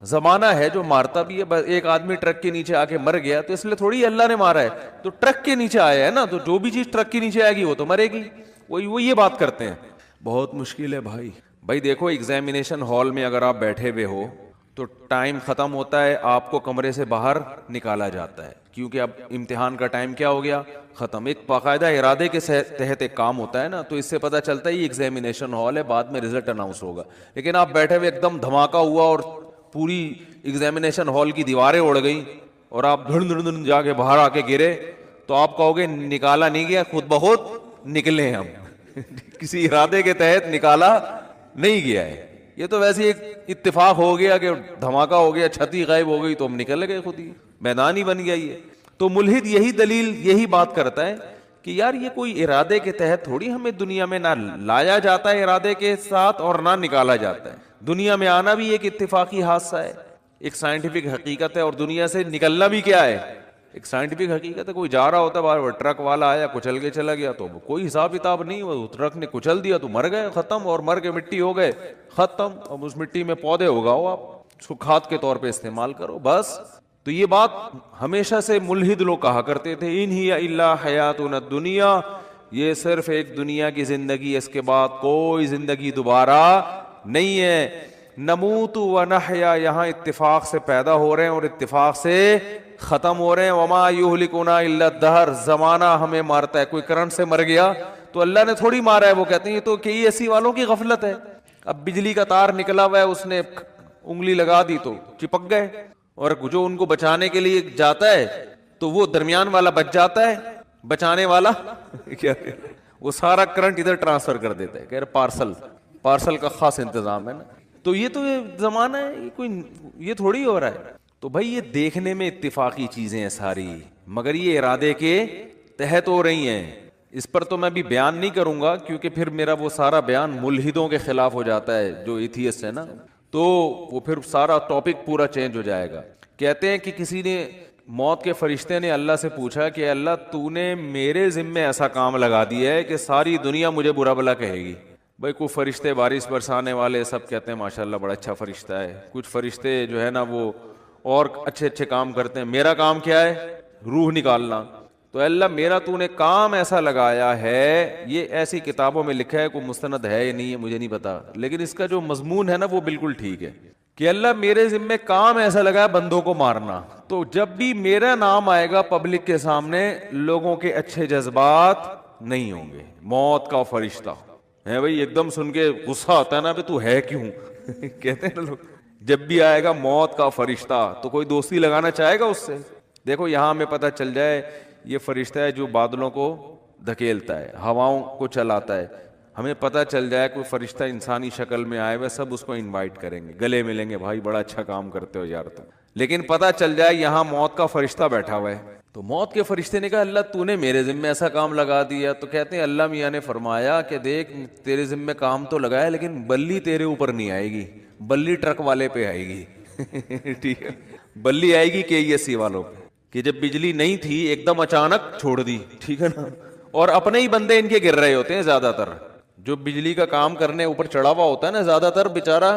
زمانہ ہے جو مارتا بھی ہے. بس ایک آدمی ٹرک کے نیچے آ کے مر گیا تو اس لیے تھوڑی اللہ نے مارا ہے, تو ٹرک کے نیچے آیا ہے نا, تو جو بھی چیز ٹرک کے نیچے آئے گی وہ تو مرے گی. وہ یہ بات کرتے ہیں. بہت مشکل ہے بھائی. بھائی دیکھو ایگزامینیشن ہال میں اگر آپ بیٹھے ہوئے ہو تو ٹائم ختم ہوتا ہے, آپ کو کمرے سے باہر نکالا جاتا ہے کیونکہ اب امتحان کا ٹائم کیا ہو گیا, ختم. ایک باقاعدہ ارادے کے تحت ایک کام ہوتا ہے نا, تو اس سے پتہ چلتا ہے یہ ایگزامینیشن ہال ہے, بعد میں رزلٹ اناؤنس ہوگا. لیکن آپ بیٹھے ہوئے ایک دم دھماکہ ہوا اور پوری ایگزامینیشن ہال کی دیواریں اڑ گئیں اور آپ دھڑ دھڑ دھڑ جا کے باہر آ کے گرے, تو آپ کہو گے نکالا نہیں گیا, خود بخود نکلے ہیں ہم. کسی ارادے کے تحت نکالا نہیں گیا ہے. یہ تو ویسے ایک اتفاق ہو گیا کہ دھماکہ ہو گیا, چھتی غائب ہو گئی تو ہم نکل گئے, خود ہی میدان ہی بن گیا. یہ تو ملحد یہی دلیل یہی بات کرتا ہے کہ یار یہ کوئی ارادے کے تحت تھوڑی ہمیں دنیا میں نہ لایا جاتا ہے ارادے کے ساتھ اور نہ نکالا جاتا ہے. دنیا میں آنا بھی ایک اتفاقی حادثہ ہے, ایک سائنٹیفک حقیقت ہے, اور دنیا سے نکلنا بھی کیا ہے, ایک سائنٹیفک حقیقت ہے. کوئی جا رہا ہوتا ہے باہر, ٹرک والا آیا کچل کے چلا گیا تو کوئی حساب کتاب نہیں, وہ ٹرک نے کچل دیا تو مر گئے, ختم, اور مر کے مٹی ہو گئے, ختم. اب اس مٹی میں پودے اگاؤ, آپ اس کو کھاد کے طور پہ استعمال کرو, بس. تو یہ بات ہمیشہ سے ملحد لوگ کہا کرتے تھے, ان ہی الا حیاتنا الدنیا, یہ صرف ایک دنیا کی زندگی, اس کے بعد کوئی زندگی دوبارہ نہیں ہے. نموت و نحیا, یہاں اتفاق سے پیدا ہو رہے ہیں اور اتفاق سے ختم ہو رہے ہیں. وما یہلکنا الا الدہر, زمانہ ہمیں مارتا ہے. کوئی کرنٹ سے مر گیا تو اللہ نے تھوڑی مارا ہے, وہ کہتے ہیں یہ تو کہ ایسی والوں کی غفلت ہے. اب بجلی کا تار نکلا ہوا ہے, اس نے انگلی لگا دی تو چپک گئے, اور جو ان کو بچانے کے لیے جاتا ہے تو وہ درمیان والا بچ جاتا ہے, بچانے والا کیا وہ سارا کرنٹ ادھر ٹرانسفر کر دیتا ہے. کہہ رہے پارسل کا خاص انتظام ہے نا. تو یہ زمانہ ہے, یہ کوئی یہ تھوڑی ہو رہا ہے. تو بھائی یہ دیکھنے میں اتفاقی چیزیں ہیں ساری, مگر یہ ارادے کے تحت ہو رہی ہیں. اس پر تو میں بھی بیان نہیں کروں گا کیونکہ پھر میرا وہ سارا بیان ملحدوں کے خلاف ہو جاتا ہے جو ایتھیسٹ ہے نا, تو وہ پھر سارا ٹاپک پورا چینج ہو جائے گا. کہتے ہیں کہ کسی نے, موت کے فرشتے نے اللہ سے پوچھا کہ اللہ تو نے میرے ذمے ایسا کام لگا دیا ہے کہ ساری دنیا مجھے برا بھلا کہے گی. بھائی کچھ فرشتے بارش برسانے والے سب کہتے ہیں ماشاءاللہ بڑا اچھا فرشتہ ہے, کچھ فرشتے جو ہے نا وہ اور اچھے اچھے کام کرتے ہیں. میرا کام کیا ہے, روح نکالنا. تو اللہ میرا تو نے کام ایسا لگایا ہے, یہ ایسی کتابوں میں لکھا ہے, کوئی مستند ہے یا نہیں ہے مجھے نہیں پتا, لیکن اس کا جو مضمون ہے نا وہ بالکل ٹھیک ہے کہ اللہ میرے ذمہ کام ایسا لگا ہے بندوں کو مارنا. تو جب بھی میرا نام آئے گا پبلک کے سامنے, لوگوں کے اچھے جذبات نہیں ہوں گے. موت کا فرشتہ ہے بھائی, ایک دم سن کے غصہ آتا ہے نا, تو ہے کیوں کہتے ہیں نا لوگ, جب بھی آئے گا موت کا فرشتہ تو کوئی دوستی لگانا چاہے گا اس سے. دیکھو یہاں ہمیں پتہ چل جائے یہ فرشتہ ہے جو بادلوں کو دھکیلتا ہے, ہواؤں کو چلاتا ہے. ہمیں پتہ چل جائے کوئی فرشتہ انسانی شکل میں آئے ہوئے, سب اس کو انوائٹ کریں گے, گلے ملیں گے, بھائی بڑا اچھا کام کرتے ہو یار تم. لیکن پتہ چل جائے یہاں موت کا فرشتہ بیٹھا ہوا ہے, تو موت کے فرشتے نے کہا اللہ تو نے میرے ذمہ ایسا کام لگا دیا. تو کہتے ہیں اللہ میاں نے فرمایا کہ دیکھ تیرے ذمہ کام تو لگایا لیکن بلی تیرے اوپر نہیں آئے گی, بلی ٹرک والے پہ آئے گی. ٹھیک ہے, بلی آئے گی KESC والوں پہ, کہ جب بجلی نہیں تھی ایک دم اچانک چھوڑ دی, ٹھیک ہے نا, اور اپنے ہی بندے ان کے گر رہے ہوتے ہیں زیادہ تر. جو بجلی کا کام کرنے اوپر چڑھا ہوا ہوتا ہے نا زیادہ تر بیچارہ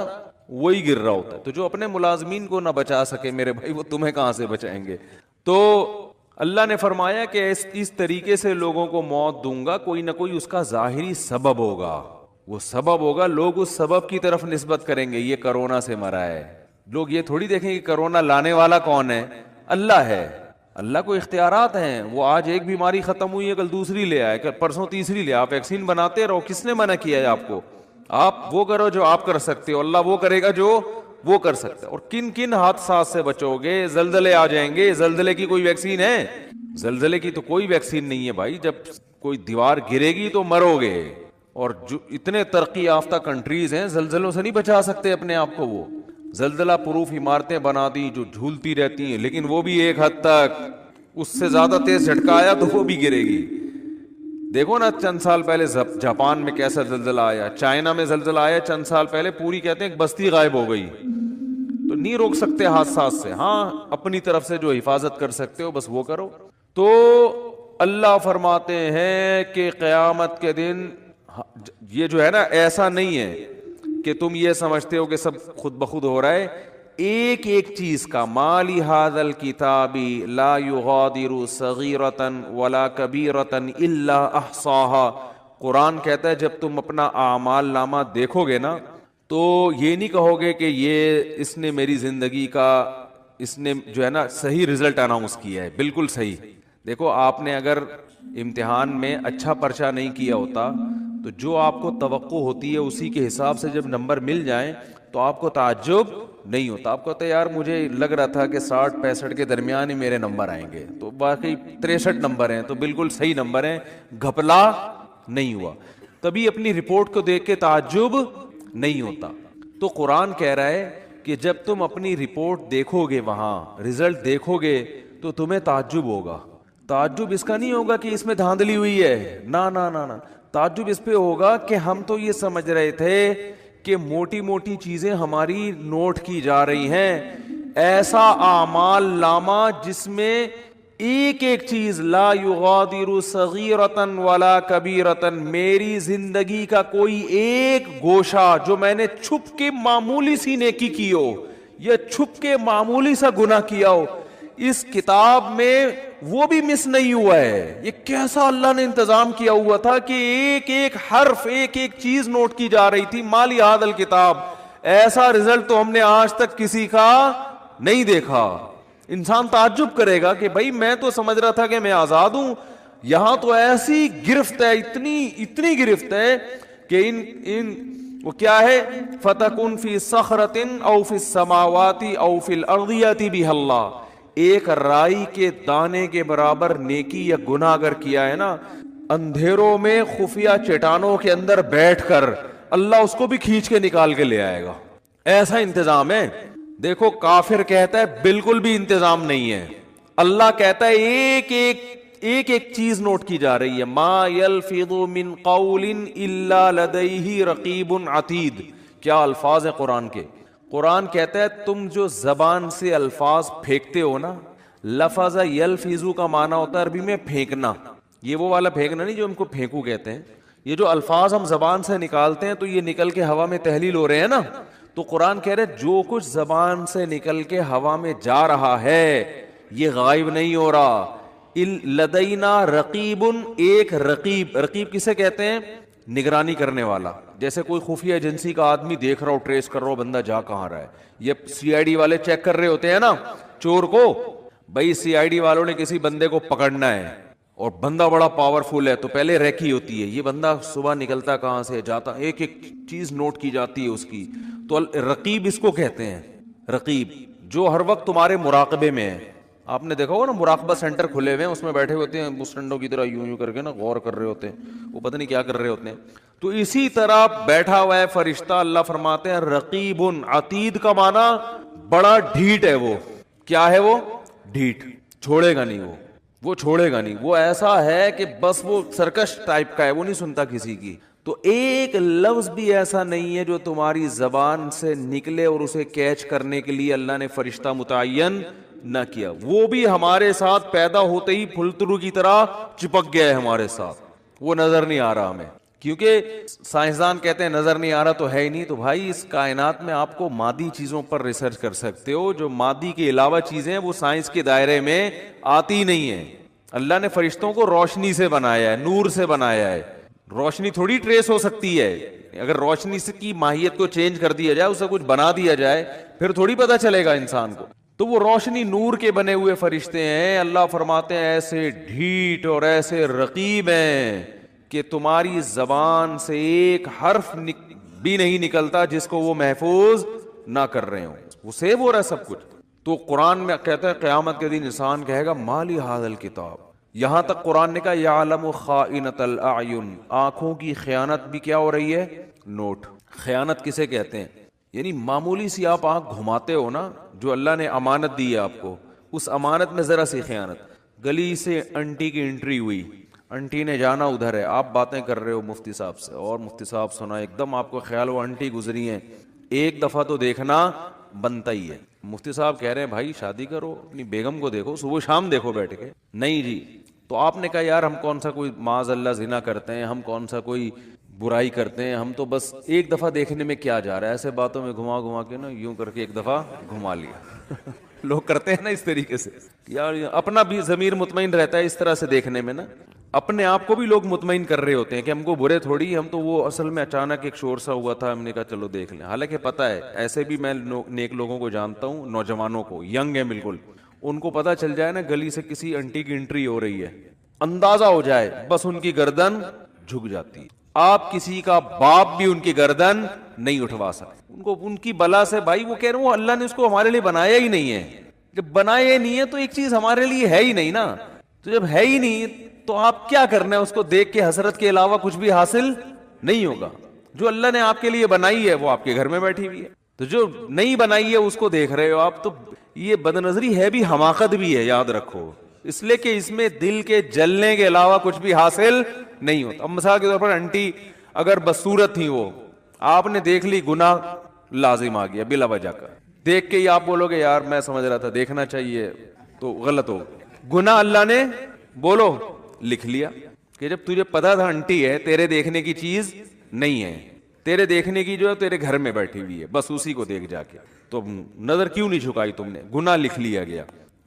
وہی گر رہا ہوتا ہے. تو جو اپنے ملازمین کو نہ بچا سکے میرے بھائی, وہ تمہیں کہاں سے بچائیں گے. تو اللہ نے فرمایا کہ اس طریقے سے لوگوں کو موت دوں گا, کوئی نہ کوئی اس کا ظاہری سبب ہوگا, وہ سبب ہوگا, لوگ اس سبب کی طرف نسبت کریں گے. یہ کرونا سے مرا ہے, لوگ یہ تھوڑی دیکھیں کہ کرونا لانے والا کون ہے, اللہ ہے. اللہ کو اختیارات ہیں, وہ آج ایک بیماری ختم ہوئی ہے کل دوسری لے آئے, پرسوں تیسری لے. آپ ویکسین بناتے رہو, کس نے منع کیا ہے آپ کو؟ آپ وہ کرو جو آپ کر سکتے ہو, اللہ وہ کرے گا جو وہ کر سکتا ہے. اور کن کن حادثات سے بچو گے, زلزلے آ جائیں گے, زلزلے کی کوئی ویکسین ہے؟ زلزلے کی تو کوئی ویکسین نہیں ہے بھائی, جب کوئی دیوار گرے گی تو مرو گے. اور جو اتنے ترقی یافتہ کنٹریز ہیں زلزلوں سے نہیں بچا سکتے اپنے آپ کو. وہ زلزلہ پروف عمارتیں بنا دی جو جھولتی رہتی ہیں, لیکن وہ بھی ایک حد تک, اس سے زیادہ تیز جھٹکا آیا تو وہ بھی گرے گی. دیکھو نا چند سال پہلے جاپان میں کیسا زلزلہ آیا, چائنا میں زلزلہ آیا چند سال پہلے, پوری کہتے ہیں ایک بستی غائب ہو گئی. تو نہیں روک سکتے حادثات سے, ہاں اپنی طرف سے جو حفاظت کر سکتے ہو بس وہ کرو. تو اللہ فرماتے ہیں کہ قیامت کے دن یہ جو ہے نا ایسا نہیں ہے کہ تم یہ سمجھتے ہو کہ سب خود بخود ہو رہا ہے. ایک ایک چیز کا. مالی ھذل کتابی لا یغادر صغیرۃ ولا کبیرۃ الا احصاها. قرآن کہتا ہے جب تم اپنا اعمال نامہ دیکھو گے نا تو یہ نہیں کہو گے کہ یہ اس نے میری زندگی کا اس نے جو ہے نا صحیح رزلٹ اناؤنس کیا ہے. بالکل صحیح. دیکھو آپ نے اگر امتحان میں اچھا پرچہ نہیں کیا ہوتا تو جو آپ کو توقع ہوتی ہے اسی کے حساب سے جب نمبر مل جائیں تو آپ کو تعجب نہیں ہوتا. آپ کو تو یار مجھے لگ رہا تھا کہ 60-65 کے درمیان ہی میرے نمبر آئیں گے, تو باقی 63 نمبر ہیں تو بالکل صحیح نمبر ہیں, گھپلا نہیں ہوا. تبھی اپنی رپورٹ کو دیکھ کے تعجب نہیں ہوتا. تو قرآن کہہ رہا ہے کہ جب تم اپنی رپورٹ دیکھو گے, وہاں رزلٹ دیکھو گے تو تمہیں تعجب ہوگا. تعجب اس کا نہیں ہوگا کہ اس میں دھاندلی ہوئی ہے, نہ نہ نہ نہ, تعجب اس پہ ہوگا کہ ہم تو یہ سمجھ رہے تھے کہ موٹی موٹی چیزیں ہماری نوٹ کی جا رہی ہیں. ایسا اعمال نامہ جس میں ایک ایک چیز لا یغادر صغیرۃ ولا کبیرۃ, میری زندگی کا کوئی ایک گوشہ جو میں نے چھپ کے معمولی سی نیکی کی ہو یا چھپ کے معمولی سا گناہ کیا ہو, اس کتاب میں وہ بھی مس نہیں ہوا ہے. یہ کیسا اللہ نے انتظام کیا ہوا تھا کہ ایک ایک حرف ایک ایک چیز نوٹ کی جا رہی تھی. مالی ھذل کتاب, ایسا رزلٹ تو ہم نے آج تک کسی کا نہیں دیکھا. انسان تعجب کرے گا کہ بھائی میں تو سمجھ رہا تھا کہ میں آزاد ہوں, یہاں تو ایسی گرفت ہے, اتنی گرفت ہے کہ ان وہ کیا ہے, فتکن فی صخرۃ او فی السماوات او فی الارض یأتی بہ اللہ. ایک رائی کے دانے کے برابر نیکی یا گناہ اگر کیا ہے نا, اندھیروں میں خفیہ چٹانوں کے اندر بیٹھ کر اللہ اس کو بھی کھینچ کے نکال کے لے آئے گا. ایسا انتظام ہے. دیکھو کافر کہتا ہے بالکل بھی انتظام نہیں ہے. اللہ کہتا ہے ایک ایک چیز نوٹ کی جا رہی ہے. ما یلفظ من قول الا لدیہ رقیب عتید. کیا الفاظ ہیں قرآن کے. قرآن کہتا ہے تم جو زبان سے الفاظ پھینکتے ہو نا, لفظ یلفظ کا معنی ہوتا ہے عربی میں پھینکنا. یہ وہ والا پھینکنا نہیں جو ہم کو پھینکو کہتے ہیں. یہ جو الفاظ ہم زبان سے نکالتے ہیں تو یہ نکل کے ہوا میں تحلیل ہو رہے ہیں نا. تو قرآن کہہ رہے جو کچھ زبان سے نکل کے ہوا میں جا رہا ہے یہ غائب نہیں ہو رہا. لدینا رقیب, ایک رقیب. رقیب کسے کہتے ہیں؟ نگرانی کرنے والا. جیسے کوئی خفیہ ایجنسی کا آدمی دیکھ رہا ہو, ٹریس کر رہا ہو بندہ جا کہاں رہا ہے. یہ سی آئی ڈی والے چیک کر رہے ہوتے ہیں نا چور کو. بھائی سی آئی ڈی والوں نے کسی بندے کو پکڑنا ہے اور بندہ بڑا پاورفل ہے تو پہلے ریکی ہوتی ہے, یہ بندہ صبح نکلتا کہاں سے جاتا, ایک ایک چیز نوٹ کی جاتی ہے اس کی. تو رقیب اس کو کہتے ہیں. رقیب جو ہر وقت تمہارے مراقبے میں ہے. آپ نے دیکھا ہوگا نا مراقبہ سینٹر کھلے ہوئے ہیں, اس میں بیٹھے ہوتے ہیں بس ٹنڈوں کی طرح یوں کر کے نا غور کر رہے ہوتے ہیں, وہ پتہ نہیں کیا کر رہے ہوتے ہیں. تو اسی طرح بیٹھا ہوا ہے فرشتہ. اللہ فرماتے ہیں رقیب عتید کا معنی بڑا ڈھیٹ ہے. وہ کیا ہے؟ وہ ڈھیٹ, چھوڑے گا نہیں, وہ چھوڑے گا نہیں. وہ ایسا ہے کہ بس وہ سرکش ٹائپ کا ہے, وہ نہیں سنتا کسی کی. تو ایک لفظ بھی ایسا نہیں ہے جو تمہاری زبان سے نکلے اور اسے کیچ کرنے کے لیے اللہ نے فرشتہ متعین نہ کیا. وہ بھی ہمارے ساتھ پیدا ہوتے ہی پھلترو کی طرح چپک گیا ہے ہمارے ساتھ, وہ نظر نہیں آ رہا ہمیں. کیونکہ سائنسدان کہتے ہیں نظر نہیں آ رہا تو ہے ہی نہیں. تو بھائی اس کائنات میں آپ کو مادی چیزوں پر ریسرچ کر سکتے ہو, جو مادی کے علاوہ چیزیں ہیں وہ سائنس کے دائرے میں آتی نہیں ہیں. اللہ نے فرشتوں کو روشنی سے بنایا ہے, نور سے بنایا ہے. روشنی تھوڑی ٹریس ہو سکتی ہے. اگر روشنی سے کی ماہیت کو چینج کر دیا جائے, اسے کچھ بنا دیا جائے, پھر تھوڑی پتہ چلے گا انسان کو. تو وہ روشنی نور کے بنے ہوئے فرشتے ہیں. اللہ فرماتے ہیں ایسے ڈھیٹ اور ایسے رقیب ہیں کہ تمہاری زبان سے ایک حرف بھی نہیں نکلتا جس کو وہ محفوظ نہ کر رہے ہوں. وہ سیو ہو رہا ہے سب کچھ. تو قرآن میں کہتا ہے قیامت کے دن انسان کہے گا مالی ھذل کتاب. یہاں تک قرآن نے کہا یعلم خائنۃ الاعین, آنکھوں کی خیانت بھی کیا ہو رہی ہے؟ نوٹ. خیانت کسے کہتے ہیں؟ یعنی معمولی سی آپ آنکھ گھماتے ہو نا, جو اللہ نے امانت دی ہے آپ کو, اس امانت میں ذرا سی خیانت. گلی سے انٹی کی انٹری ہوئی, انٹی نے جانا ادھر ہے, آپ باتیں کر رہے ہو مفتی صاحب سے, اور مفتی صاحب سنا, ایک دم آپ کو خیال ہو انٹی گزری ہیں, ایک دفعہ تو دیکھنا بنتا ہی ہے. مفتی صاحب کہہ رہے ہیں بھائی شادی کرو, اپنی بیگم کو دیکھو, صبح شام دیکھو بیٹھ کے. نہیں جی. تو آپ نے کہا یار ہم کون سا کوئی معاذ اللہ زنا کرتے ہیں, ہم کون سا کوئی برائی کرتے ہیں. ہم تو بس ایک دفعہ دیکھنے میں کیا جا رہا ہے, ایسے باتوں میں گھما گھما کے نا یوں کر کے ایک دفعہ گھما لیا. لوگ کرتے ہیں نا اس طریقے سے, یار اپنا بھی ضمیر مطمئن رہتا ہے اس طرح سے دیکھنے میں نا, اپنے آپ کو بھی لوگ مطمئن کر رہے ہوتے ہیں کہ ہم کو برے تھوڑی, ہم تو وہ اصل میں اچانک ایک شور سا ہوا تھا, ہم نے کہا چلو دیکھ لیں. حالانکہ پتہ ہے ایسے بھی میں نیک لوگوں کو جانتا ہوں, نوجوانوں کو, ینگ ہیں بالکل, ان کو پتہ چل جائے نا گلی سے کسی انٹی کی انٹری ہو رہی ہے, اندازہ ہو جائے, بس ان کی گردن جھک جاتی ہے. آپ کسی کا باپ بھی ان کی گردن نہیں اٹھوا سکتے. ان کو ان کی بلا سے, بھائی وہ کہہ رہے ہیں اللہ نے اس کو ہمارے لیے بنایا ہی نہیں ہے. جب بنایا ہی نہیں ہے تو ایک چیز ہمارے لیے ہے ہی نہیں نا, تو جب ہے ہی نہیں تو آپ کیا کرنا ہے, اس کو دیکھ کے حسرت کے علاوہ کچھ بھی حاصل نہیں ہوگا. جو اللہ نے آپ کے لیے بنائی ہے وہ آپ کے گھر میں بیٹھی ہوئی ہے, تو جو نہیں بنائی ہے اس کو دیکھ رہے ہو آپ, تو یہ بدنظری ہے بھی, حماقت بھی ہے, یاد رکھو, اس لیے کہ اس میں دل کے جلنے کے علاوہ کچھ بھی حاصل نہیں ہوتا. اب مثال کے طور پر انٹی اگر بدصورت تھی, وہ آپ نے دیکھ لی, گناہ لازم آ گیا بلا وجہ کا, دیکھ کے ہی آپ بولو گے یار میں سمجھ رہا تھا دیکھنا چاہیے, تو غلط ہو. گناہ اللہ نے بولو لکھ لیا کہ جب تجھے پتا تھا انٹی ہے, تیرے دیکھنے کی چیز نہیں ہے, تیرے دیکھنے کی جو ہے تیرے گھر میں بیٹھی ہوئی ہے, بس اسی کو دیکھ جا کے, تو نظر کیوں نہیں جھکائی تم نے, گناہ لکھ لیا گیا.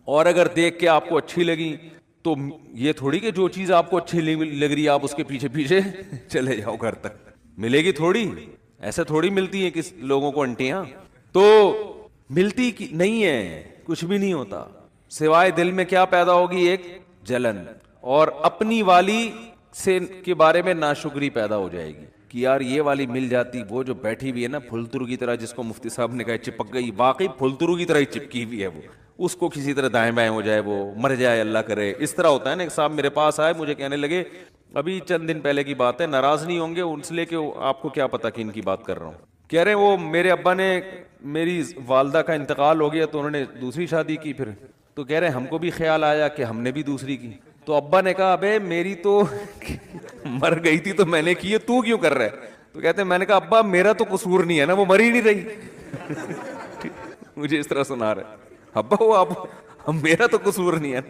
اور اگر دیکھ کے آپ کو اچھی لگی تو یہ تھوڑی کہ جو چیز آپ کو اچھی لگ رہی ہے آپ اس کے پیچھے پیچھے چلے جاؤ گھر تک, ملے گی تھوڑی, ایسے تھوڑی ملتی ہیں کس لوگوں کو انٹیاں, تو ملتی نہیں ہے, کچھ بھی نہیں ہوتا سوائے دل میں کیا پیدا ہوگی, ایک جلن, اور اپنی والی سے کے بارے میں ناشکری پیدا ہو جائے گی کہ یار یہ والی مل جاتی, وہ جو بیٹھی ہوئی ہے نا پھلترو کی طرح, جس کو مفتی صاحب نے کہا چپک گئی, واقعی پھلترو کی طرح ہی چپکی ہوئی ہے وہ, اس کو کسی طرح دائیں بائیں ہو جائے, وہ مر جائے اللہ کرے. اس طرح ہوتا ہے نا. ایک صاحب میرے پاس آئے, مجھے کہنے لگے, ابھی چند دن پہلے کی بات ہے, ناراض نہیں ہوں گے اس لیے کہ آپ کو کیا پتا کہ ان کی بات کر رہا ہوں, کہہ رہے ہیں وہ میرے ابا نے, میری والدہ کا انتقال ہو گیا تو انہوں نے دوسری شادی کی, پھر تو کہہ رہے ہیں ہم کو بھی خیال آیا کہ ہم نے بھی دوسری کی. تو ابا نے کہا ابے میری تو مر گئی تھی تو میں نے کی ہے, تو کیوں کر رہا ہے؟ تو کہتے ہیں میں نے کہا ابا میرا تو قصور نہیں ہے نا, وہ مر ہی نہیں رہی. مجھے اس طرح سنا رہے, ابا وہ آپ میرا تو قصور نہیں ہے.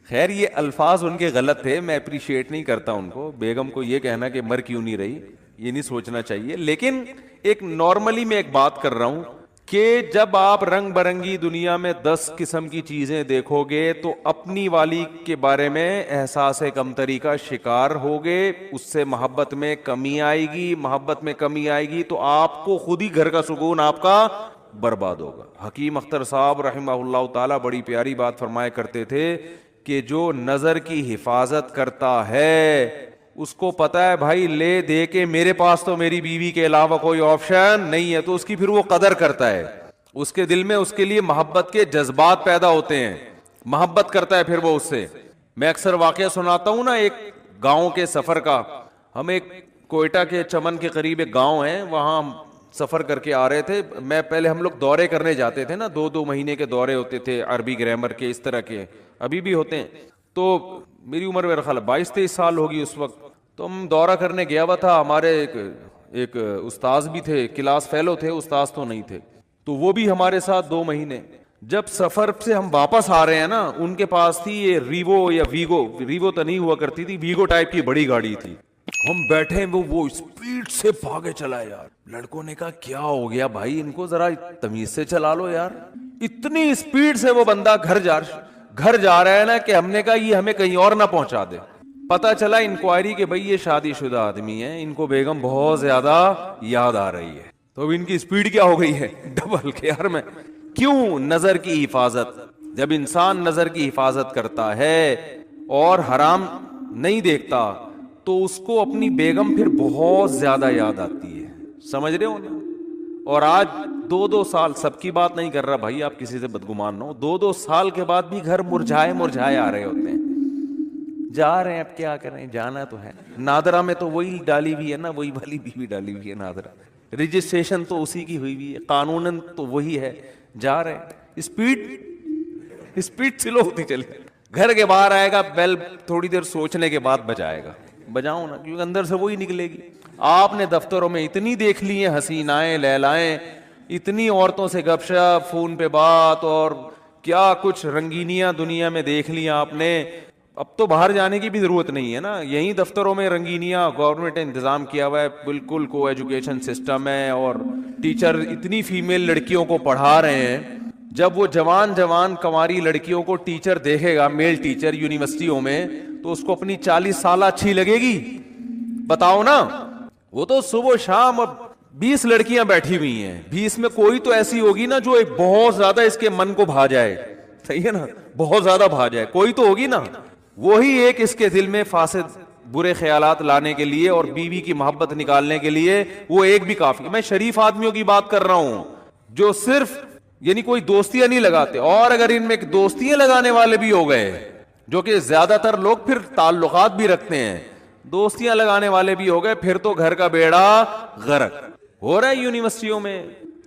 خیر یہ الفاظ ان کے غلط تھے, میں اپریشیٹ نہیں کرتا ان کو. بیگم کو یہ کہنا کہ مر کیوں نہیں رہی, یہ نہیں سوچنا چاہیے. لیکن ایک نارملی میں ایک بات کر رہا ہوں کہ جب آپ رنگ برنگی دنیا میں 10 قسم کی چیزیں دیکھو گے تو اپنی والی کے بارے میں احساس کمتری کا شکار ہوگے, اس سے محبت میں کمی آئے گی, محبت میں کمی آئے گی تو آپ کو خود ہی گھر کا سکون آپ کا برباد ہوگا. حکیم اختر صاحب رحمہ اللہ تعالی بڑی پیاری بات فرمایا کرتے تھے کہ جو نظر کی حفاظت کرتا ہے اس کو پتا ہے بھائی لے دے کے میرے پاس تو میری بیوی کے علاوہ کوئی آپشن نہیں ہے, تو اس کی پھر وہ قدر کرتا ہے, اس کے دل میں اس کے لیے محبت کے جذبات پیدا ہوتے ہیں, محبت کرتا ہے پھر وہ اس سے. میں اکثر واقعہ سناتا ہوں نا ایک گاؤں کے سفر کا. ہم ایک کوئٹہ کے چمن کے قریب ایک گاؤں ہے, وہاں ہم سفر کر کے آ رہے تھے. میں پہلے ہم لوگ دورے کرنے جاتے تھے نا, 2 مہینے کے دورے ہوتے تھے, عربی گرامر کے اس طرح کے, ابھی بھی ہوتے ہیں. تو میری عمر میرا خیال 22-23 سال ہوگی اس وقت. تو ہم دورہ کرنے گیا ہوا تھا, ہمارے ایک استاذ بھی تھے, کلاس فیلو تھے, استاذ تو نہیں تھے, تو وہ بھی ہمارے ساتھ 2 مہینے. جب سفر سے ہم واپس آ رہے ہیں نا, ان کے پاس تھی یہ ریوو یا ویگو تو نہیں ہوا کرتی تھی, ویگو ٹائپ کی بڑی گاڑی تھی. ہم بیٹھے وہ اسپیڈ سے بھاگے چلا یار. لڑکوں نے کہا کیا ہو گیا بھائی, ان کو ذرا تمیز سے چلا لو یار. اتنی اسپیڈ سے وہ بندہ گھر جا رہا ہے نا کہ ہم نے کہا یہ ہمیں کہیں اور نہ پہنچا دے. پتا چلا انکوائری کہ بھئی یہ شادی شدہ آدمی ہے, ان کو بیگم بہت زیادہ یاد آ رہی ہے. تو اب ان کی اسپیڈ کیا ہو گئی ہے, ڈبل. کہ یار میں کیوں, نظر کی حفاظت. جب انسان نظر کی حفاظت کرتا ہے اور حرام نہیں دیکھتا تو اس کو اپنی بیگم پھر بہت زیادہ یاد آتی ہے, سمجھ رہے ہو نا. اور آج 2 سال, سب کی بات نہیں کر رہا بھائی, آپ کسی سے بدگمان نہ ہو, 2 سال کے بعد بھی گھر مرجھائے آ رہے ہوتے ہیں. جا رہے ہیں, اب کیا کریں, جانا تو ہے. نادرا میں تو وہی ڈالی ہوئی ہے نا, وہی والی بیوی ڈالی ہوئی ہے نادرا, رجسٹریشن تو اسی کی ہوئی ہوئی ہے, قانوناً تو وہی ہے. جا رہے ہیں, اسپیڈ سلو ہوتی چلے. گھر کے باہر آئے گا, بیل تھوڑی دیر سوچنے کے بعد بجائے گا, بجاؤ نا, کیونکہ اندر سے وہی نکلے گی. آپ نے دفتروں میں اتنی دیکھ لی ہیں حسینائیں لیلائیں, اتنی عورتوں سے گپ شپ, فون پہ بات, اور کیا کچھ رنگینیاں دنیا میں دیکھ لی آپ نے. اب تو باہر جانے کی بھی ضرورت نہیں ہے نا, یہیں دفتروں میں رنگینیاں گورنمنٹ نے انتظام کیا ہوا ہے, بالکل کو ایجوکیشن سسٹم ہے, اور ٹیچر اتنی فیمیل لڑکیوں کو پڑھا رہے ہیں. جب وہ جوان کنواری لڑکیوں کو ٹیچر دیکھے گا, میل ٹیچر یونیورسٹیوں میں, تو اس کو اپنی 40 سالہ اچھی لگے گی؟ بتاؤ نا. وہ تو صبح شام اب 20 لڑکیاں بیٹھی ہوئی ہیں, 20 میں کوئی تو ایسی ہوگی نا جو ایک بہت زیادہ اس کے من کو بھا جائے, صحیح ہے نا, بہت زیادہ بھا جائے, کوئی تو ہوگی نا. وہی ایک اس کے دل میں فاسد برے خیالات لانے کے لیے اور بیوی کی محبت نکالنے کے لیے وہ ایک بھی کافی. میں شریف آدمیوں کی بات کر رہا ہوں جو صرف یعنی کوئی دوستیاں نہیں لگاتے, اور اگر ان میں دوستیاں لگانے والے بھی ہو گئے, جو کہ زیادہ تر لوگ پھر تعلقات بھی رکھتے ہیں, دوستیاں لگانے والے بھی ہو گئے, پھر تو گھر کا بیڑا غرق ہو رہا ہے. یونیورسٹیوں میں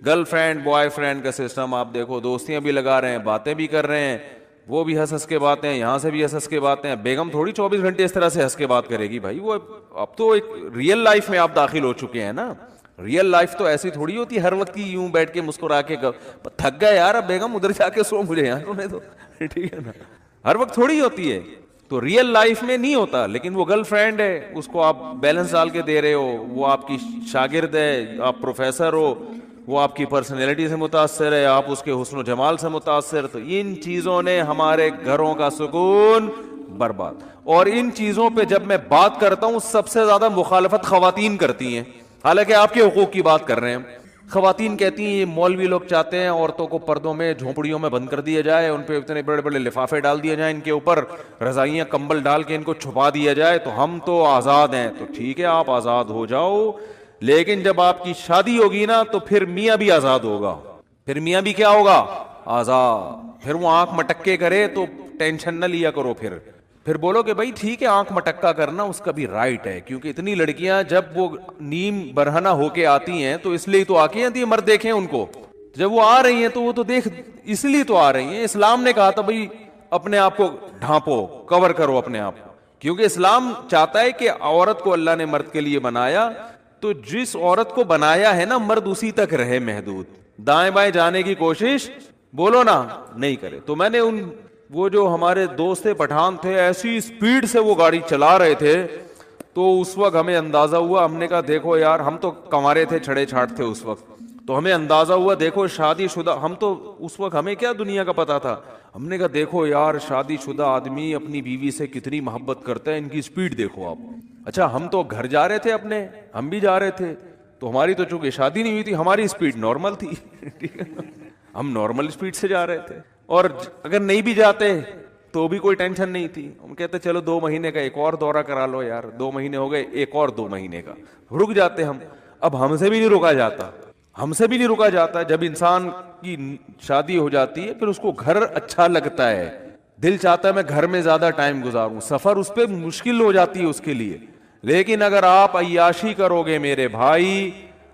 گرل فرینڈ بوائے فرینڈ کا سسٹم آپ دیکھو, دوستیاں بھی لگا رہے ہیں, باتیں بھی کر رہے ہیں, وہ بھی ہنس کے باتیں, یہاں سے بھی ہنس کے باتیں. بیگم تھوڑی 24 گھنٹے اس طرح سے ہنس کے بات کرے گی بھائی, وہ اب تو ایک ریئل لائف میں آپ داخل ہو چکے ہیں نا. ریئل لائف تو ایسی تھوڑی ہوتی ہر وقت کی یوں بیٹھ کے مسکرا کے تھک گئے یار, اب بیگم ادھر جا کے سو مجھے یار انہیں تو, ٹھیک ہے نا, ہر وقت تھوڑی ہوتی ہے. تو ریئل لائف میں نہیں ہوتا. لیکن وہ گرل فرینڈ ہے, اس کو آپ بیلنس ڈال کے دے رہے ہو, وہ آپ کی شاگرد ہے, آپ پروفیسر ہو, وہ آپ کی پرسنالٹی سے متاثر ہے, آپ اس کے حسن و جمال سے متاثر. تو ان چیزوں نے ہمارے گھروں کا سکون برباد. اور ان چیزوں پہ جب میں بات کرتا ہوں سب سے زیادہ مخالفت خواتین کرتی ہیں, حالانکہ آپ کے حقوق کی بات کر رہے ہیں. خواتین کہتی ہیں یہ مولوی لوگ چاہتے ہیں عورتوں کو پردوں میں جھونپڑیوں میں بند کر دیا جائے, ان پہ اتنے بڑے بڑے لفافے ڈال دیے جائیں, ان کے اوپر رضائیاں کمبل ڈال کے ان کو چھپا دیا جائے, تو ہم تو آزاد ہیں. تو ٹھیک ہے آپ آزاد ہو جاؤ, لیکن جب آپ کی شادی ہوگی نا تو پھر میاں بھی آزاد ہوگا. پھر میاں بھی کیا ہوگا؟ آزاد. پھر وہ آنکھ مٹکے کرے تو ٹینشن نہ لیا کرو, پھر بولو کہ بھائی ٹھیک ہے آنکھ مٹکا کرنا اس کا بھی رائٹ ہے, کیونکہ اتنی لڑکیاں جب وہ نیم برہنہ ہو کے آتی ہیں تو اس لیے تو آ کے آتی ہیں, مرد دیکھیں ان کو, جب وہ آ رہی ہیں تو وہ تو دیکھ اس لیے تو آ رہی ہیں. اسلام نے کہا تھا بھائی اپنے آپ کو ڈھانپو, کور کرو اپنے آپ کو, کیونکہ اسلام چاہتا ہے کہ عورت کو اللہ نے مرد کے لیے بنایا, تو جس عورت کو بنایا ہے نا مرد اسی تک رہے محدود, دائیں بائیں جانے کی کوشش بولو نا نہیں کرے. تو میں نے وہ جو ہمارے دوست پٹھان تھے ایسی سپیڈ سے وہ گاڑی چلا رہے تھے, تو اس وقت ہمیں اندازہ ہوا, ہم نے کہا دیکھو یار, ہم تو کنوارے تھے, چھڑے چھاٹ تھے اس وقت, تو ہمیں اندازہ ہوا دیکھو شادی شدہ, ہم تو اس وقت ہمیں کیا دنیا کا پتا تھا, ہم نے کہا دیکھو یار شادی شدہ آدمی اپنی بیوی سے کتنی محبت کرتا ہے, ان کی سپیڈ دیکھو آپ. اچھا ہم تو گھر جا رہے تھے اپنے, ہم بھی جا رہے تھے, تو ہماری تو چونکہ شادی نہیں ہوئی تھی, ہماری سپیڈ نارمل تھی, ہم نارمل سپیڈ سے جا رہے تھے, اور اگر نہیں بھی جاتے تو بھی کوئی ٹینشن نہیں تھی. ہم کہتے چلو 2 مہینے کا ایک اور دورہ کرا لو یار, 2 مہینے ہو گئے, ایک اور 2 مہینے کا رک جاتے ہم. اب ہم سے بھی نہیں رکا جاتا, ہم سے بھی نہیں رکا جاتا. جب انسان کی شادی ہو جاتی ہے پھر اس کو گھر اچھا لگتا ہے, دل چاہتا ہے میں گھر میں زیادہ ٹائم گزاروں, سفر اس پہ مشکل ہو جاتی ہے اس کے لیے. لیکن اگر آپ عیاشی کرو گے میرے بھائی,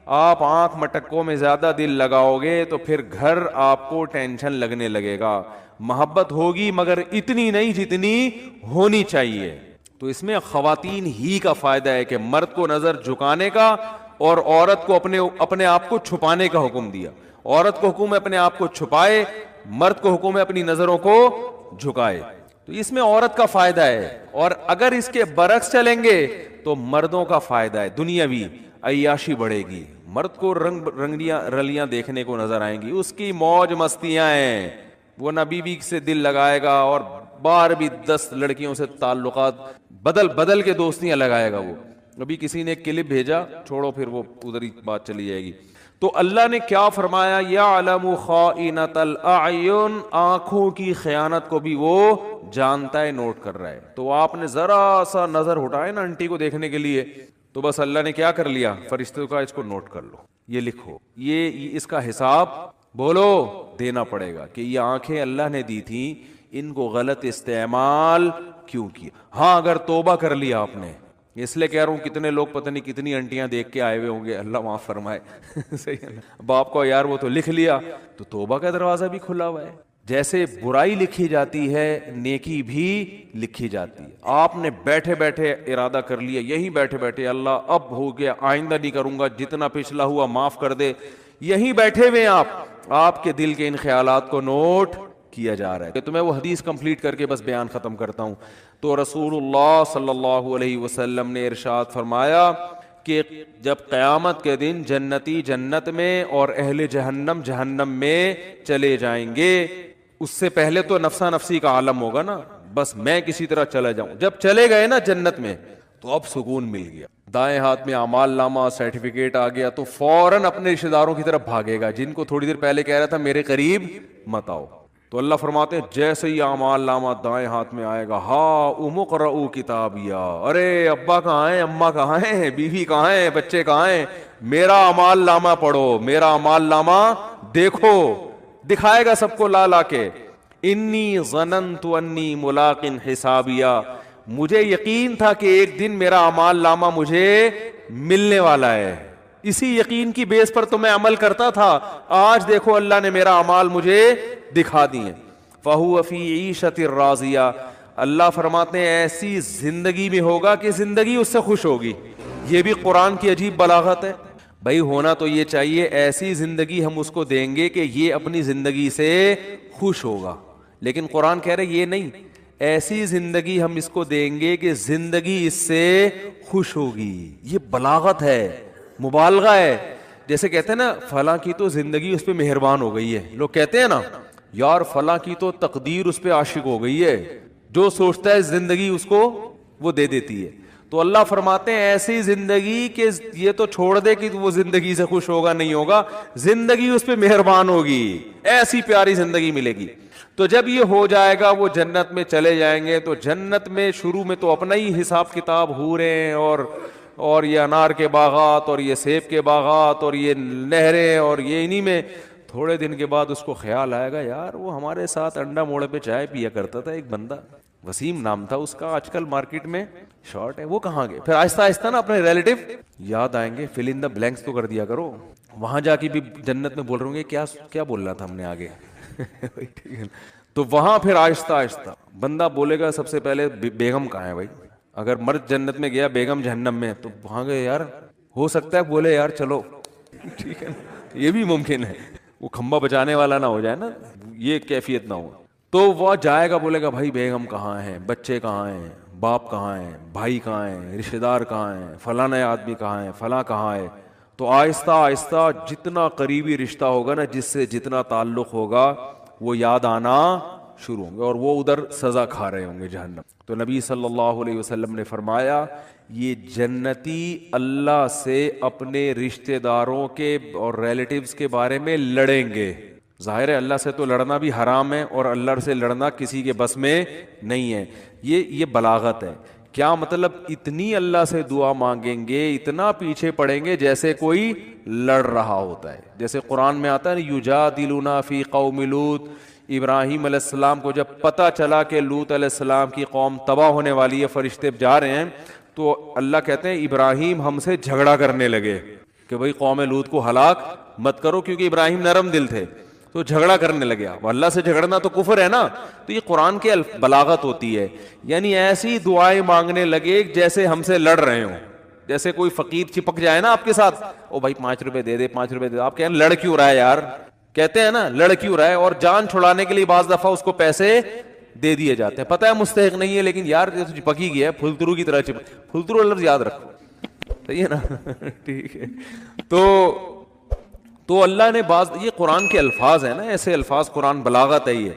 آپ آنکھ مٹکوں میں زیادہ دل لگاؤ گے, تو پھر گھر آپ کو ٹینشن لگنے لگے گا. محبت ہوگی مگر اتنی نہیں جتنی ہونی چاہیے. تو اس میں خواتین ہی کا فائدہ ہے کہ مرد کو نظر جھکانے کا اور عورت کو اپنے آپ کو چھپانے کا حکم دیا. عورت کو حکم ہے اپنے آپ کو چھپائے, مرد کو حکم ہے اپنی نظروں کو جھکائے. تو اس میں عورت کا فائدہ ہے, اور اگر اس کے برعکس چلیں گے تو مردوں کا فائدہ ہے, دنیاوی عیاشی بڑھے گی, مرد کو رنگیاں رلیاں دیکھنے کو نظر آئیں گی, اس کی موج مستیاں ہیں, وہ نہ بیوی سے دل لگائے گا, اور باہر بھی 10 لڑکیوں سے تعلقات بدل کے دوستیاں لگائے گا. وہ ابھی کسی نے ایک کلپ بھیجا, چھوڑو پھر وہ ادھر ہی بات چلی جائے گی. تو اللہ نے کیا فرمایا, یعلم خائنۃ الاعین, آنکھوں کی خیانت کو بھی وہ جانتا ہے, نوٹ کر رہا ہے. تو آپ نے ذرا سا نظر اٹھائے نا انٹی کو دیکھنے کے لیے, تو بس اللہ نے کیا کر لیا, فرشتوں کا اس کو نوٹ کر لو, یہ لکھو, یہ اس کا حساب بولو دینا پڑے گا کہ یہ آنکھیں اللہ نے دی تھی, ان کو غلط استعمال کیوں کیا. ہاں اگر توبہ کر لیا آپ نے, اس لیے کہہ رہا ہوں کتنے لوگ پتہ نہیں کتنی انٹیاں دیکھ کے آئے ہوئے ہوں گے, اللہ معاف فرمائے. صحیح ہے, باپ کو یار وہ تو لکھ لیا, تو توبہ کا دروازہ بھی کھلا ہوا ہے. جیسے برائی لکھی جاتی ہے نیکی بھی لکھی جاتی ہے. آپ نے بیٹھے بیٹھے ارادہ کر لیا, یہیں بیٹھے بیٹھے اللہ اب ہو گیا, آئندہ نہیں کروں گا, جتنا پچھلا ہوا معاف کر دے, یہیں بیٹھے ہوئے آپ کے دل کے ان خیالات کو نوٹ کیا جا رہا ہے. تو میں وہ حدیث کمپلیٹ کر کے بس بیان ختم کرتا ہوں. تو رسول اللہ صلی اللہ علیہ وسلم نے ارشاد فرمایا کہ جب قیامت کے دن جنتی جنت میں اور اہل جہنم جہنم میں چلے جائیں گے، اس سے پہلے تو نفسا نفسی کا عالم ہوگا نا، بس میں کسی طرح چلا جاؤں. جب چلے گئے نا جنت میں تو اب سکون مل گیا. دائیں ہاتھ میں اعمال نامہ سرٹیفکیٹ آ گیا تو فوراً اپنے رشتے داروں کی طرف بھاگے گا جن کو تھوڑی دیر پہلے کہہ رہا تھا میرے قریب مت آؤ. تو اللہ فرماتے ہیں جیسے ہی اعمال نامہ دائیں ہاتھ میں آئے گا، ہا اقرؤ کتابیا، ارے ابا کہاں ہیں، اماں کہاں ہیں، بیوی کہاں ہیں، بچے کہاں ہیں، میرا اعمال نامہ پڑھو، میرا اعمال نامہ دیکھو. دکھائے گا سب کو لا لا کے. انی ظننت انی ملاق حسابیا، مجھے یقین تھا کہ ایک دن میرا اعمال نامہ مجھے ملنے والا ہے، اسی یقین کی بیس پر تو میں عمل کرتا تھا. آج دیکھو اللہ نے میرا اعمال مجھے دکھا دیے. فہو فی عیشۃ راضیہ، اللہ فرماتے ہیں ایسی زندگی میں ہوگا کہ زندگی اس سے خوش ہوگی. یہ بھی قرآن کی عجیب بلاغت ہے. بھائی ہونا تو یہ چاہیے ایسی زندگی ہم اس کو دیں گے کہ یہ اپنی زندگی سے خوش ہوگا، لیکن قرآن کہہ رہے یہ نہیں، ایسی زندگی ہم اس کو دیں گے کہ زندگی اس سے خوش ہوگی. یہ بلاغت ہے، مبالغہ ہے. جیسے کہتے ہیں نا فلاں کی تو زندگی اس پہ مہربان ہو گئی ہے، لوگ کہتے ہیں نا یار فلاں کی تو تقدیر اس پہ عاشق ہو گئی ہے، جو سوچتا ہے زندگی اس کو وہ دے دیتی ہے. تو اللہ فرماتے ہیں ایسی زندگی کہ یہ تو چھوڑ دے کہ وہ زندگی سے خوش ہوگا نہیں ہوگا، زندگی اس پہ مہربان ہوگی، ایسی پیاری زندگی ملے گی. تو جب یہ ہو جائے گا وہ جنت میں چلے جائیں گے. تو جنت میں شروع میں تو اپنا ہی حساب کتاب حوریں اور یہ انار کے باغات اور یہ سیب کے باغات اور یہ نہریں اور یہ انہی میں. تھوڑے دن کے بعد اس کو خیال آئے گا یار وہ ہمارے ساتھ انڈا موڑے پہ چائے پیا کرتا تھا ایک بندہ، وسیم نام تھا اس کا، آج کل مارکیٹ میں شارٹ ہے، وہ کہاں گئے. پھر آہستہ آہستہ نا اپنے ریلیٹو یاد آئیں گے. فل ان دا بلینکس تو کر دیا کرو. وہاں جا کے بھی جنت میں بول رہے ہوں گے کیا بولنا تھا ہم نے آگے. تو وہاں پھر آہستہ آہستہ بندہ بولے گا سب سے پہلے بیگم کہاں ہے. بھائی اگر مرد جنت میں گیا بیگم جہنم میں تو وہاں گئے یار ہو سکتا ہے بولے یار چلو ٹھیک ہے، یہ بھی ممکن ہے وہ کھمبا بچانے والا نہ ہو جائے نا، یہ کیفیت نہ ہو. تو وہ جائے گا بولے گا بھائی بیگم کہاں ہیں، بچے کہاں ہیں، باپ کہاں ہیں، بھائی کہاں ہیں، رشتے دار کہاں ہیں، فلاں آدمی کہاں ہے، فلاں کہاں ہے. تو آہستہ آہستہ جتنا قریبی رشتہ ہوگا نا، جس سے جتنا تعلق ہوگا وہ یاد آنا شروع ہوں گے اور وہ ادھر سزا کھا رہے ہوں گے جہنم. تو نبی صلی اللہ علیہ وسلم نے فرمایا یہ جنتی اللہ سے اپنے رشتہ داروں کے اور ریلیٹیوز کے بارے میں لڑیں گے. ظاہر ہے اللہ سے تو لڑنا بھی حرام ہے اور اللہ سے لڑنا کسی کے بس میں نہیں ہے. یہ بلاغت ہے. کیا مطلب؟ اتنی اللہ سے دعا مانگیں گے، اتنا پیچھے پڑیں گے جیسے کوئی لڑ رہا ہوتا ہے. جیسے قرآن میں آتا ہے یجادلونا فی قوم لوط، ابراہیم علیہ السلام کو جب پتہ چلا کہ لوط علیہ السلام کی قوم تباہ ہونے والی ہے، فرشتے جا رہے ہیں، تو اللہ کہتے ہیں ابراہیم ہم سے جھگڑا کرنے لگے کہ بھئی قوم لوط کو ہلاک مت کرو، کیونکہ ابراہیم نرم دل تھے تو جھگڑا کرنے لگے. اللہ سے جھگڑنا تو کفر ہے نا. تو یہ قرآن کی بلاغت ہوتی ہے، یعنی ایسی دعائیں مانگنے لگے جیسے ہم سے لڑ رہے ہوں. جیسے کوئی فقیر چپک جائے نا آپ کے ساتھ، او بھائی 5 روپے دے دے 5 روپے دے دے، آپ کہیں لڑ کیوں رہا ہے یار، کہتے ہیں نا لڑ کیوں رہا ہے، اور جان چھڑانے کے لیے بعض دفعہ اس کو پیسے دے دیے جاتے ہیں. پتہ ہے مستحق نہیں ہے لیکن یار یہ تو چپک ہی گیا ہے، پھلترو کی طرح پھلترو لفظ یاد رکھو، صحیح ہے نا ٹھیک ہے. تو اللہ نے یہ قرآن کے الفاظ ہیں نا، ایسے الفاظ، قرآن بلاغت ہے یہ.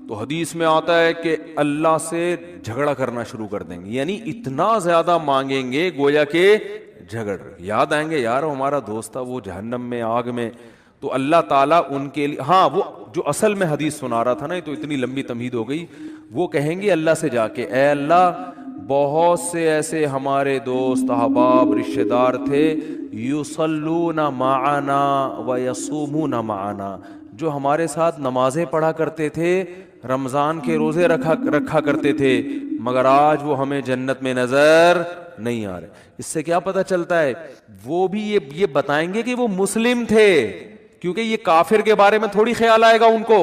تو حدیث میں آتا ہے کہ اللہ سے جھگڑا کرنا شروع کر دیں گے، یعنی اتنا زیادہ مانگیں گے گویا کہ جھگڑ. یاد آئیں گے یار ہمارا دوست تھا وہ جہنم میں آگ میں، تو اللہ تعالیٰ ان کے لیے، ہاں وہ جو اصل میں حدیث سنا رہا تھا نا، یہ تو اتنی لمبی تمہید ہو گئی، وہ کہیں گے اللہ سے جا کے اے اللہ بہت سے ایسے ہمارے دوست احباب رشتہ دار تھے یصلون معنا ویصومون معنا، جو ہمارے ساتھ نمازیں پڑھا کرتے تھے، رمضان کے روزے رکھا کرتے تھے، مگر آج وہ ہمیں جنت میں نظر نہیں آ رہے. اس سے کیا پتہ چلتا ہے؟ وہ بھی یہ بتائیں گے کہ وہ مسلم تھے، کیونکہ یہ کافر کے بارے میں تھوڑی خیال آئے گا ان کو.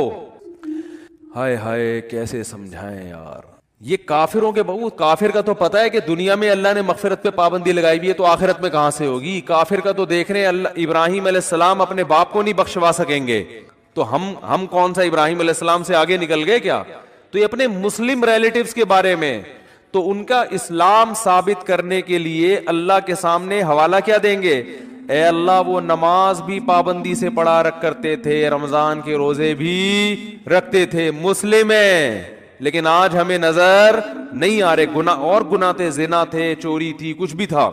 ہائے ہائے کیسے سمجھائیں یار. یہ کافروں کے بہو، کافر کا تو پتہ ہے کہ دنیا میں اللہ نے مغفرت پہ پابندی لگائی ہوئی ہے، تو آخرت میں کہاں سے ہوگی. کافر کا تو دیکھ رہے ہیں اللہ ابراہیم علیہ السلام اپنے باپ کو نہیں بخشوا سکیں گے، تو ہم کون سا ابراہیم علیہ السلام سے آگے نکل گئے کیا؟ تو یہ اپنے مسلم ریلیٹیوز کے بارے میں، تو ان کا اسلام ثابت کرنے کے لیے اللہ کے سامنے حوالہ کیا دیں گے؟ اے اللہ وہ نماز بھی پابندی سے پڑھا رکھ کرتے تھے، رمضان کے روزے بھی رکھتے تھے، مسلم ہیں، لیکن آج ہمیں نظر نہیں آ رہے، گناہ اور گناہ تھے، زنا تھے، چوری تھی، کچھ بھی تھا۔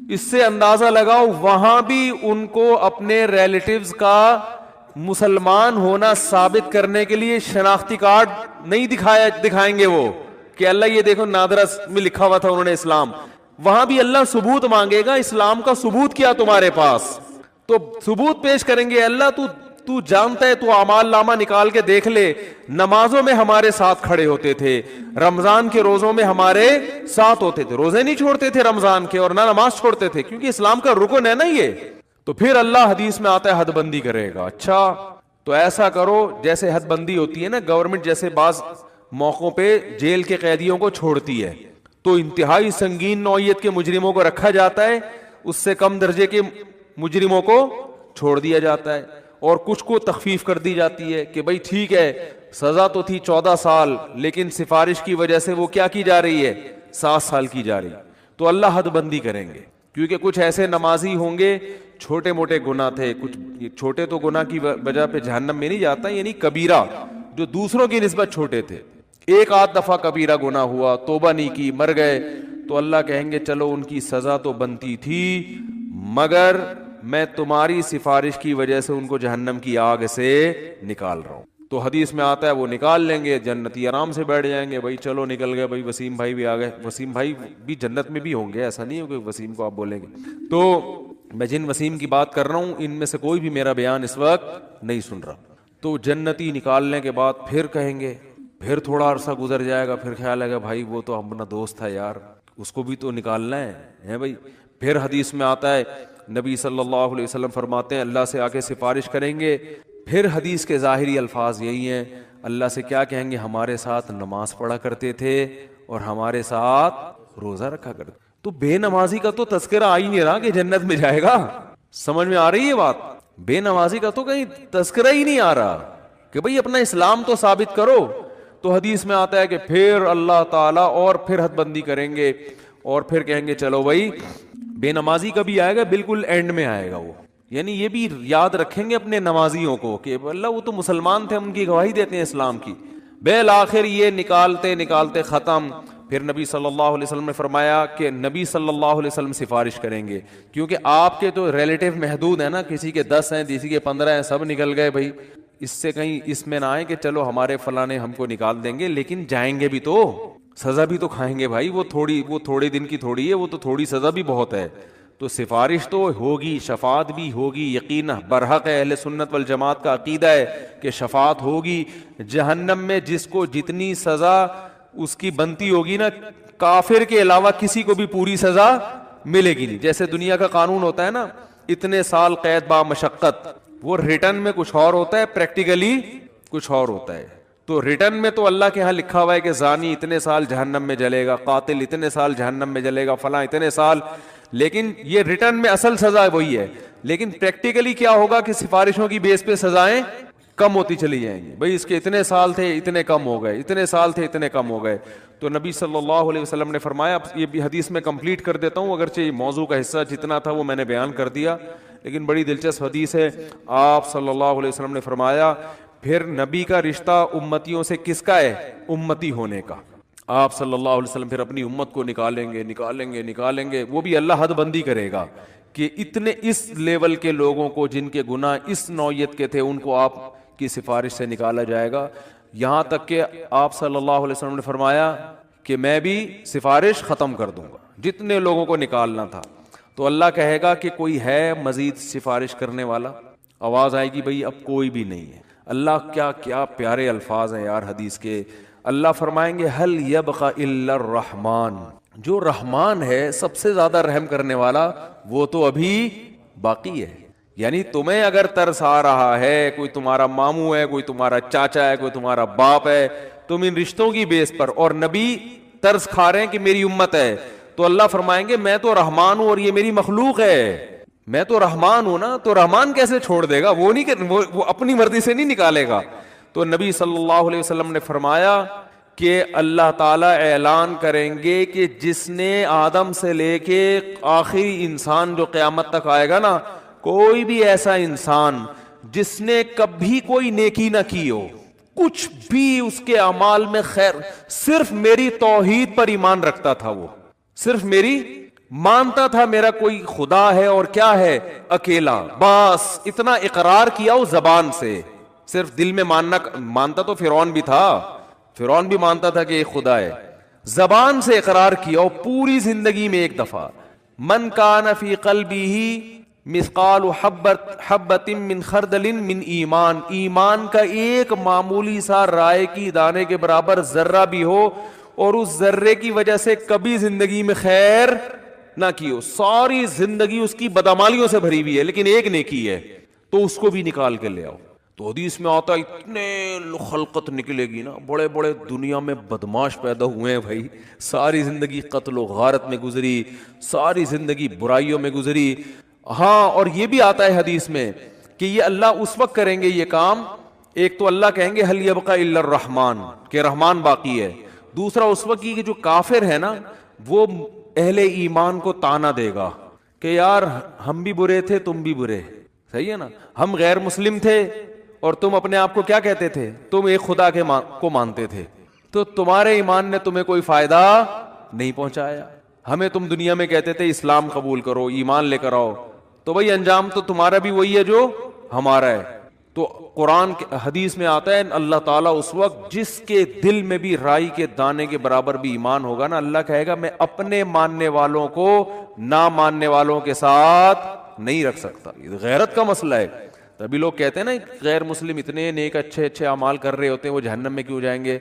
اس سے اندازہ لگاؤ وہاں بھی ان کو اپنے ریلیٹیوز کا مسلمان ہونا ثابت کرنے کے لیے شناختی کارڈ نہیں دکھائیں گے وہ کہ اللہ یہ دیکھو نادرس میں لکھا ہوا تھا انہوں نے اسلام، وہاں بھی اللہ ثبوت مانگے گا، اسلام کا ثبوت کیا تمہارے پاس؟ تو ثبوت پیش کریں گے، اللہ تو جانتا ہے، تو اعمال نامہ نکال کے دیکھ لے، نمازوں میں ہمارے ساتھ کھڑے ہوتے تھے، رمضان کے روزوں میں ہمارے ساتھ ہوتے تھے، روزے نہیں چھوڑتے تھے رمضان کے، اور نہ نماز چھوڑتے تھے، کیونکہ اسلام کا رکن ہے نا یہ۔ تو پھر اللہ حدیث میں آتا ہے حد بندی کرے گا، اچھا تو ایسا کرو جیسے حد بندی ہوتی ہے نا، گورنمنٹ جیسے بعض موقعوں پہ جیل کے قیدیوں کو چھوڑتی ہے، تو انتہائی سنگین نوعیت کے مجرموں کو رکھا جاتا ہے، اس سے کم درجے کے مجرموں کو چھوڑ دیا جاتا ہے، اور کچھ کو تخفیف کر دی جاتی ہے کہ بھئی ٹھیک ہے سزا تو تھی 14 سال، لیکن سفارش کی وجہ سے وہ کیا کی جا رہی ہے؟ 7 سال کی جا رہی۔ تو اللہ حد بندی کریں گے، کیونکہ کچھ ایسے نمازی ہوں گے چھوٹے موٹے گناہ تھے، کچھ چھوٹے تو گناہ کی وجہ پہ جہنم میں نہیں جاتا، یعنی کبیرہ جو دوسروں کی نسبت چھوٹے تھے، ایک آدھ دفعہ کبیرہ گناہ ہوا، توبہ نہیں کی، مر گئے، تو اللہ کہیں گے چلو ان کی سزا تو بنتی تھی، مگر میں تمہاری سفارش کی وجہ سے ان کو جہنم کی آگ سے نکال رہا ہوں۔ تو حدیث میں آتا ہے وہ نکال لیں گے، جنتی آرام سے بیٹھ جائیں گے، بھائی چلو نکل گئے، بھائی وسیم بھائی بھی آ گئے، وسیم بھائی بھی جنت میں بھی ہوں گے، ایسا نہیں ہو کہ وسیم کو آپ بولیں گے۔ تو میں جن وسیم کی بات کر رہا ہوں ان میں سے کوئی بھی میرا بیان اس وقت نہیں سن رہا، تو جنتی نکالنے کے بعد پھر کہیں گے، پھر تھوڑا عرصہ گزر جائے گا، پھر خیال ہے گا بھائی وہ تو اپنا دوست تھا یار، اس کو بھی تو نکالنا ہے بھائی۔ پھر حدیث میں آتا ہے نبی صلی اللہ علیہ وسلم فرماتے ہیں اللہ سے آ کے سفارش کریں گے، پھر حدیث کے ظاہری الفاظ یہی ہیں، اللہ سے کیا کہیں گے؟ ہمارے ساتھ نماز پڑھا کرتے تھے اور ہمارے ساتھ روزہ رکھا کرتے۔ تو بے نمازی کا تو تذکرہ آ ہی نہیں رہا کہ جنت میں جائے گا، سمجھ میں آ رہی ہے بات؟ بے نمازی کا تو کہیں تذکرہ ہی نہیں آ رہا کہ بھئی اپنا اسلام تو ثابت کرو۔ تو حدیث میں آتا ہے کہ پھر اللہ تعالیٰ اور پھر حد بندی کریں گے، اور پھر کہیں گے چلو بھائی بے نمازی کا بھی آئے گا، بالکل اینڈ میں آئے گا وہ، یعنی یہ بھی یاد رکھیں گے اپنے نمازیوں کو کہ اللہ وہ تو مسلمان تھے، ان کی گواہی دیتے ہیں اسلام کی۔ بالآخر یہ نکالتے نکالتے ختم۔ پھر نبی صلی اللہ علیہ وسلم نے فرمایا کہ نبی صلی اللہ علیہ وسلم سفارش کریں گے، کیونکہ آپ کے تو ریلیٹیو محدود ہیں نا، کسی کے 10 ہیں، کسی کے 15 ہیں، سب نکل گئے بھائی، اس سے کہیں اس میں نہ آئے کہ چلو ہمارے فلاں نے ہم کو نکال دیں گے، لیکن جائیں گے بھی تو سزا بھی تو کھائیں گے بھائی، وہ تھوڑے دن کی تھوڑی ہے، وہ تو تھوڑی سزا بھی بہت ہے۔ تو سفارش تو ہوگی، شفاعت بھی ہوگی، یقینا برحق ہے، اہل سنت والجماعت کا عقیدہ ہے کہ شفاعت ہوگی۔ جہنم میں جس کو جتنی سزا اس کی بنتی ہوگی نا، کافر کے علاوہ کسی کو بھی پوری سزا ملے گی نہیں۔ جیسے دنیا کا قانون ہوتا ہے نا، اتنے سال قید با مشقت، وہ ریٹرن میں کچھ اور ہوتا ہے، پریکٹیکلی کچھ اور ہوتا ہے۔ تو ریٹرن میں تو اللہ کے ہاں لکھا ہوا ہے کہ زانی اتنے سال جہنم میں جلے گا، قاتل اتنے سال جہنم میں جلے گا، فلاں اتنے سال، لیکن یہ ریٹرن میں اصل سزا وہی ہے، لیکن پریکٹیکلی کیا ہوگا کہ سفارشوں کی بیس پہ سزائیں کم ہوتی چلی جائیں گی، بھئی اس کے اتنے سال تھے اتنے کم ہو گئے، اتنے سال تھے اتنے کم ہو گئے۔ تو نبی صلی اللہ علیہ وسلم نے فرمایا، یہ بھی حدیث میں کمپلیٹ کر دیتا ہوں، اگرچہ یہ موضوع کا حصہ جتنا تھا وہ میں نے بیان کر دیا، لیکن بڑی دلچسپ حدیث ہے۔ آپ صلی اللہ علیہ وسلم نے فرمایا پھر نبی کا رشتہ امتیوں سے کس کا ہے؟ امتی ہونے کا۔ آپ صلی اللہ علیہ وسلم پھر اپنی امت کو نکالیں گے، وہ بھی اللہ حد بندی کرے گا کہ اتنے اس لیول کے لوگوں کو جن کے گناہ اس نوعیت کے تھے ان کو آپ کی سفارش سے نکالا جائے گا، یہاں تک کہ آپ صلی اللہ علیہ وسلم نے فرمایا کہ میں بھی سفارش ختم کر دوں گا، جتنے لوگوں کو نکالنا تھا۔ تو اللہ کہے گا کہ کوئی ہے مزید سفارش کرنے والا؟ آواز آئے گی بھئی اب کوئی بھی نہیں ہے۔ اللہ کیا پیارے الفاظ ہیں یار حدیث کے۔ اللہ فرمائیں گے هل يبقى الا الرحمن، جو رحمان ہے سب سے زیادہ رحم کرنے والا وہ تو ابھی باقی ہے۔ یعنی تمہیں اگر ترس آ رہا ہے، کوئی تمہارا ماموں ہے، کوئی تمہارا چاچا ہے، کوئی تمہارا باپ ہے، تم ان رشتوں کی بیس پر، اور نبی ترس کھا رہے ہیں کہ میری امت ہے، تو اللہ فرمائیں گے میں تو رحمان ہوں اور یہ میری مخلوق ہے، میں تو رحمان ہوں نا, تو رحمان کیسے چھوڑ دے گا؟ وہ نہیں کہ وہ اپنی مرضی سے نہیں نکالے گا. تو نبی صلی اللہ علیہ وسلم نے فرمایا کہ اللہ تعالیٰ اعلان کریں گے کہ جس نے آدم سے لے کے آخری انسان جو قیامت تک آئے گا نا, کوئی بھی ایسا انسان جس نے کبھی کوئی نیکی نہ کی ہو, کچھ بھی اس کے اعمال میں خیر, صرف میری توحید پر ایمان رکھتا تھا, وہ صرف میری مانتا تھا میرا کوئی خدا ہے اور کیا ہے, اکیلا, بس اتنا اقرار کیا ہو زبان سے, صرف دل میں مانتا تو فرعون بھی تھا, فرعون بھی مانتا تھا کہ ایک خدا ہے, زبان سے اقرار کیا ہو پوری زندگی میں ایک دفعہ. من کان فی قلبہ مثقال حبۃ من خردل من ایمان, ایمان کا ایک معمولی سا رائے کی دانے کے برابر ذرہ بھی ہو اور اس ذرے کی وجہ سے کبھی زندگی میں خیر نہ کی ہو, ساری زندگی اس کی بدعمالیوں سے بھری ہوئی ہے لیکن ایک نیکی ہے, تو اس کو بھی نکال کے لے آؤ. تو حدیث میں آتا اتنے خلقت نکلے گی نا, بڑے بڑے دنیا میں بدماش پیدا ہوئے ہیں بھائی, ساری زندگی قتل و غارت میں گزری, ساری زندگی برائیوں میں گزری. ہاں, اور یہ بھی آتا ہے حدیث میں کہ یہ اللہ اس وقت کریں گے یہ کام, ایک تو اللہ کہیں گے حل یبقى الا الرحمن, کہ رحمان باقی ہے. دوسرا اس وقت کی جو کافر ہے نا, وہ اہل ایمان کو تانا دے گا کہ یار ہم بھی برے تھے تم بھی برے, صحیح ہے نا, ہم غیر مسلم تھے اور تم اپنے آپ کو کیا کہتے تھے, تم ایک خدا کو مانتے تھے, تو تمہارے ایمان نے تمہیں کوئی فائدہ نہیں پہنچایا. ہمیں تم دنیا میں کہتے تھے اسلام قبول کرو, ایمان لے کر آؤ, تو بھائی انجام تو تمہارا بھی وہی ہے جو ہمارا ہے. تو قرآن حدیث میں آتا ہے اللہ تعالیٰ اس وقت جس کے دل میں بھی رائی کے دانے کے برابر بھی ایمان ہوگا نا, اللہ کہے گا میں اپنے ماننے والوں کو نہ ماننے والوں کے ساتھ نہیں رکھ سکتا. یہ غیرت کا مسئلہ ہے. تبھی لوگ کہتے ہیں نا غیر مسلم اتنے نیک اچھے اچھے اعمال کر رہے ہوتے ہیں, وہ جہنم میں کیوں جائیں گے؟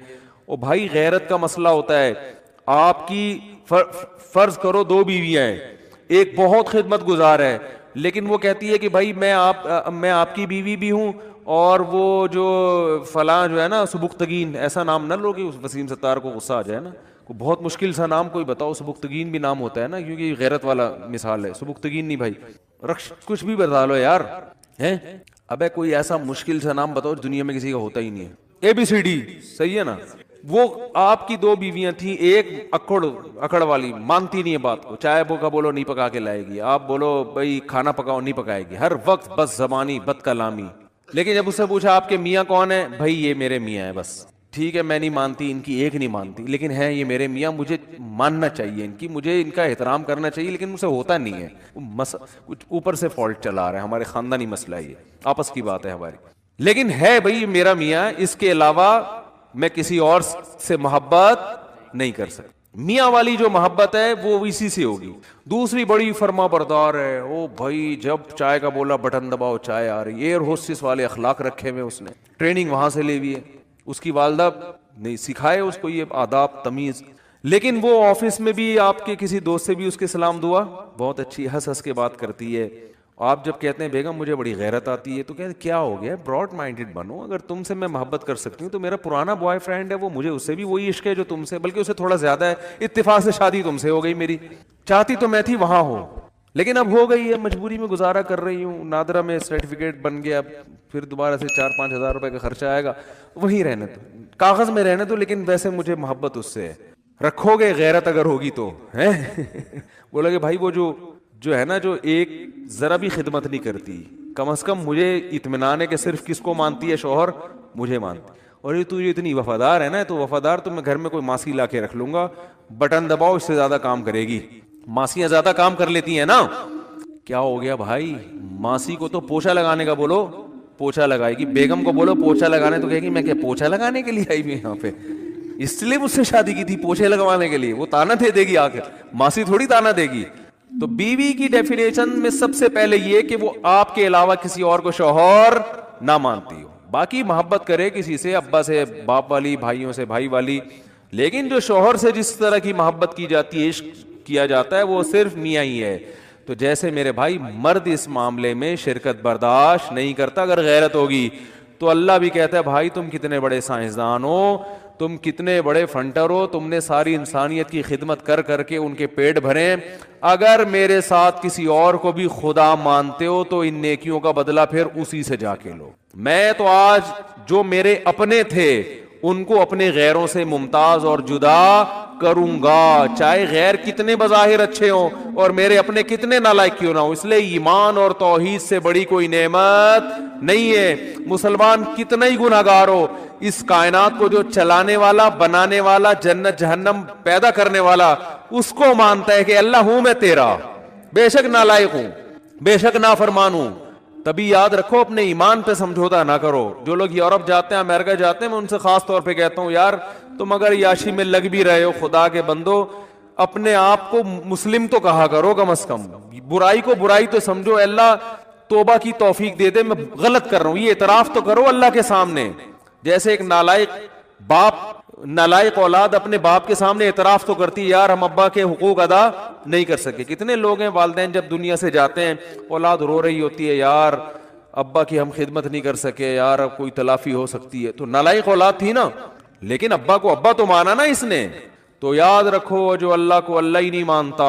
او بھائی غیرت کا مسئلہ ہوتا ہے. آپ کی فرض کرو 2 بیویاں ہیں, ایک بہت خدمت گزار ہے لیکن وہ کہتی ہے کہ بھائی میں آپ کی بیوی بھی ہوں, اور وہ جو فلاں جو ہے نا سبکتگین, ایسا نام نہ لو کہ وسیم ستار کو غصہ آ جائے نا, کوئی بہت مشکل سا نام کوئی بتاؤ, سبکتگین بھی نام ہوتا ہے نا کیونکہ غیرت والا مثال ہے, سبکتگین نہیں بھائی, رخش کچھ بھی بتا لو یار ہیں, ابے کوئی ایسا مشکل سا نام بتاؤ دنیا میں کسی کا ہوتا ہی نہیں ہے, ABCD, صحیح ہے نا. وہ آپ کی 2 بیویاں تھیں, ایک اکڑ والی مانتی نہیں ہے بات کو, چائے کا بولو نہیں پکا کے لائے گی, آپ بولو بھائی کھانا پکاؤ نہیں پکائے گی, ہر وقت بس زبانی بد کلامی. لیکن جب اس سے پوچھا آپ کے میاں کون ہے, بھائی یہ میرے میاں ہے بس, ٹھیک ہے میں نہیں مانتی, ان کی ایک نہیں مانتی, لیکن ہے یہ میرے میاں, مجھے ماننا چاہیے ان کی, مجھے ان کا احترام کرنا چاہیے, لیکن مجھ سے ہوتا نہیں ہے, کچھ اوپر سے فالٹ چلا آ رہا ہے, ہمارے خاندانی مسئلہ ہے, یہ آپس کی بات ہے ہماری, لیکن ہے بھائی میرا میاں, اس کے علاوہ میں کسی اور سے محبت نہیں کر سکتا. میاں والی جو محبت ہے وہ اسی سے ہوگی. دوسری بڑی فرما بردار ہے, او بھائی جب چائے کا بولا بٹن دباؤ چائے آ رہی, ایئر ہوسٹس والے اخلاق رکھے ہوئے, اس نے ٹریننگ وہاں سے لی ہوئی ہے, اس کی والدہ نہیں سکھائے اس کو یہ آداب تمیز, لیکن وہ آفس میں بھی آپ کے کسی دوست سے بھی اس کے سلام دعا بہت اچھی ہنس ہنس کے بات کرتی ہے. آپ جب کہتے ہیں بیگم مجھے بڑی غیرت آتی ہے, تو کہتے ہیں کیا ہو گیا, براڈ مائنڈڈ بنو, اگر تم سے میں محبت کر سکتی ہوں تو میرا پرانا بوائے فرینڈ ہے وہ, مجھے اس سے بھی وہی عشق ہے جو تم سے, بلکہ اسے تھوڑا زیادہ ہے, اتفاق سے شادی تم سے ہو گئی میری, چاہتی تو میں تھی وہاں ہو لیکن اب ہو گئی ہے, مجبوری میں گزارا کر رہی ہوں, نادرا میں سرٹیفکیٹ بن گیا, پھر دوبارہ سے 4-5 ہزار روپے کا خرچہ آئے گا, وہیں رہنے دو, کاغذ میں رہنے دو, لیکن ویسے مجھے محبت اس سے ہے, رکھو گے غیرت اگر ہوگی تو ہے. بولا کہ بھائی وہ جو ہے نا جو ایک ذرا بھی خدمت نہیں کرتی, کم از کم مجھے اطمینان ہے کہ صرف کس کو مانتی ہے, شوہر مجھے مانتی, اور یہ تو اتنی وفادار ہے نا, تو وفادار تو میں گھر میں کوئی ماسی لا کے رکھ لوں گا, بٹن دباؤ اس سے زیادہ کام کرے گی. ماسیاں زیادہ کام کر لیتی ہیں نا. کیا ہو گیا بھائی, ماسی کو تو پوچھا لگانے کا بولو پوچھا لگائے گی, بیگم کو بولو پوچھا لگانے تو کہے گی میں کیا پوچھا لگانے کے لیے آئی ہوئی یہاں پہ, اس لیے مجھ سے شادی کی تھی پوچھے لگوانے کے لیے, وہ تانا دے گی آ کے, ماسی تھوڑی تانا دے گی. تو بیوی کی ڈیفینیشن میں سب سے پہلے یہ کہ وہ آپ کے علاوہ کسی اور کو شوہر نہ مانتی ہو, باقی محبت کرے کسی سے, ابا سے باپ والی, بھائیوں سے بھائی والی, لیکن جو شوہر سے جس طرح کی محبت کی جاتی ہے, عشق کیا جاتا ہے, وہ صرف میاں ہی ہے. تو جیسے میرے بھائی مرد اس معاملے میں شرکت برداشت نہیں کرتا, اگر غیرت ہوگی تو اللہ بھی کہتا ہے بھائی تم کتنے بڑے سائنسدان ہو, تم کتنے بڑے فنٹر ہو, تم نے ساری انسانیت کی خدمت کر کر کے ان کے پیٹ بھرے, اگر میرے ساتھ کسی اور کو بھی خدا مانتے ہو تو ان نیکیوں کا بدلہ پھر اسی سے جا کے لو. میں تو آج جو میرے اپنے تھے ان کو اپنے غیروں سے ممتاز اور جدا کروں گا, چاہے غیر کتنے بظاہر اچھے ہوں اور میرے اپنے کتنے نالائق کیوں نہ ہوں. اس لیے ایمان اور توحید سے بڑی کوئی نعمت نہیں ہے. مسلمان کتنا ہی گناہگار ہو, اس کائنات کو جو چلانے والا, بنانے والا, جنت جہنم پیدا کرنے والا, اس کو مانتا ہے کہ اللہ ہوں میں تیرا, بے شک نالائق ہوں, بے شک نافرمان ہوں. تبھی یاد رکھو اپنے ایمان پہ سمجھوتا نہ کرو. جو لوگ یورپ جاتے ہیں, امریکہ جاتے ہیں, میں ان سے خاص طور پہ کہتا ہوں یار تم اگر یاشی میں لگ بھی رہے ہو, خدا کے بندو اپنے آپ کو مسلم تو کہا کرو کم از کم. برائی کو برائی تو سمجھو, اللہ توبہ کی توفیق دے دے, میں غلط کر رہا ہوں, یہ اعتراف تو کرو اللہ کے سامنے. جیسے ایک نالائق باپ, نالائق اولاد اپنے باپ کے سامنے اعتراف تو کرتی ہے یار ہم ابا کے حقوق ادا نہیں کر سکے. کتنے لوگ ہیں والدین جب دنیا سے جاتے ہیں اولاد رو رہی ہوتی ہے یار ابا کی ہم خدمت نہیں کر سکے, یار اب کوئی تلافی ہو سکتی ہے. تو نالائق اولاد تھی نا, لیکن ابا کو ابا تو مانا نا اس نے. تو یاد رکھو جو اللہ کو اللہ ہی نہیں مانتا,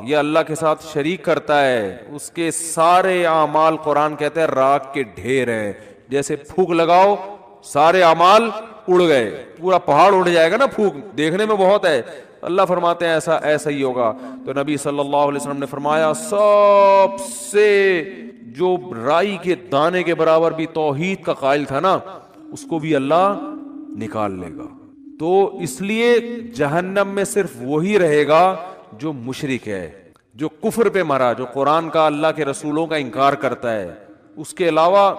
یہ اللہ کے ساتھ شریک کرتا ہے, اس کے سارے اعمال قرآن کہتے ہیں راکھ کے ڈھیر ہیں. جیسے پھونک لگاؤ سارے اعمال اڑ گئے, پورا پہاڑ اڑ جائے گا نا پھونک, دیکھنے میں بہت ہے. اللہ فرماتے ہیں ایسا ہی ہوگا. تو نبی صلی اللہ علیہ وسلم نے فرمایا سب سے جو رائی کے دانے کے برابر بھی توحید کا قائل تھا نا, اس کو بھی اللہ نکال لے گا. تو اس لیے جہنم میں صرف وہی رہے گا جو مشرک ہے, جو کفر پہ مرا, جو قرآن کا, اللہ کے رسولوں کا انکار کرتا ہے. اس کے علاوہ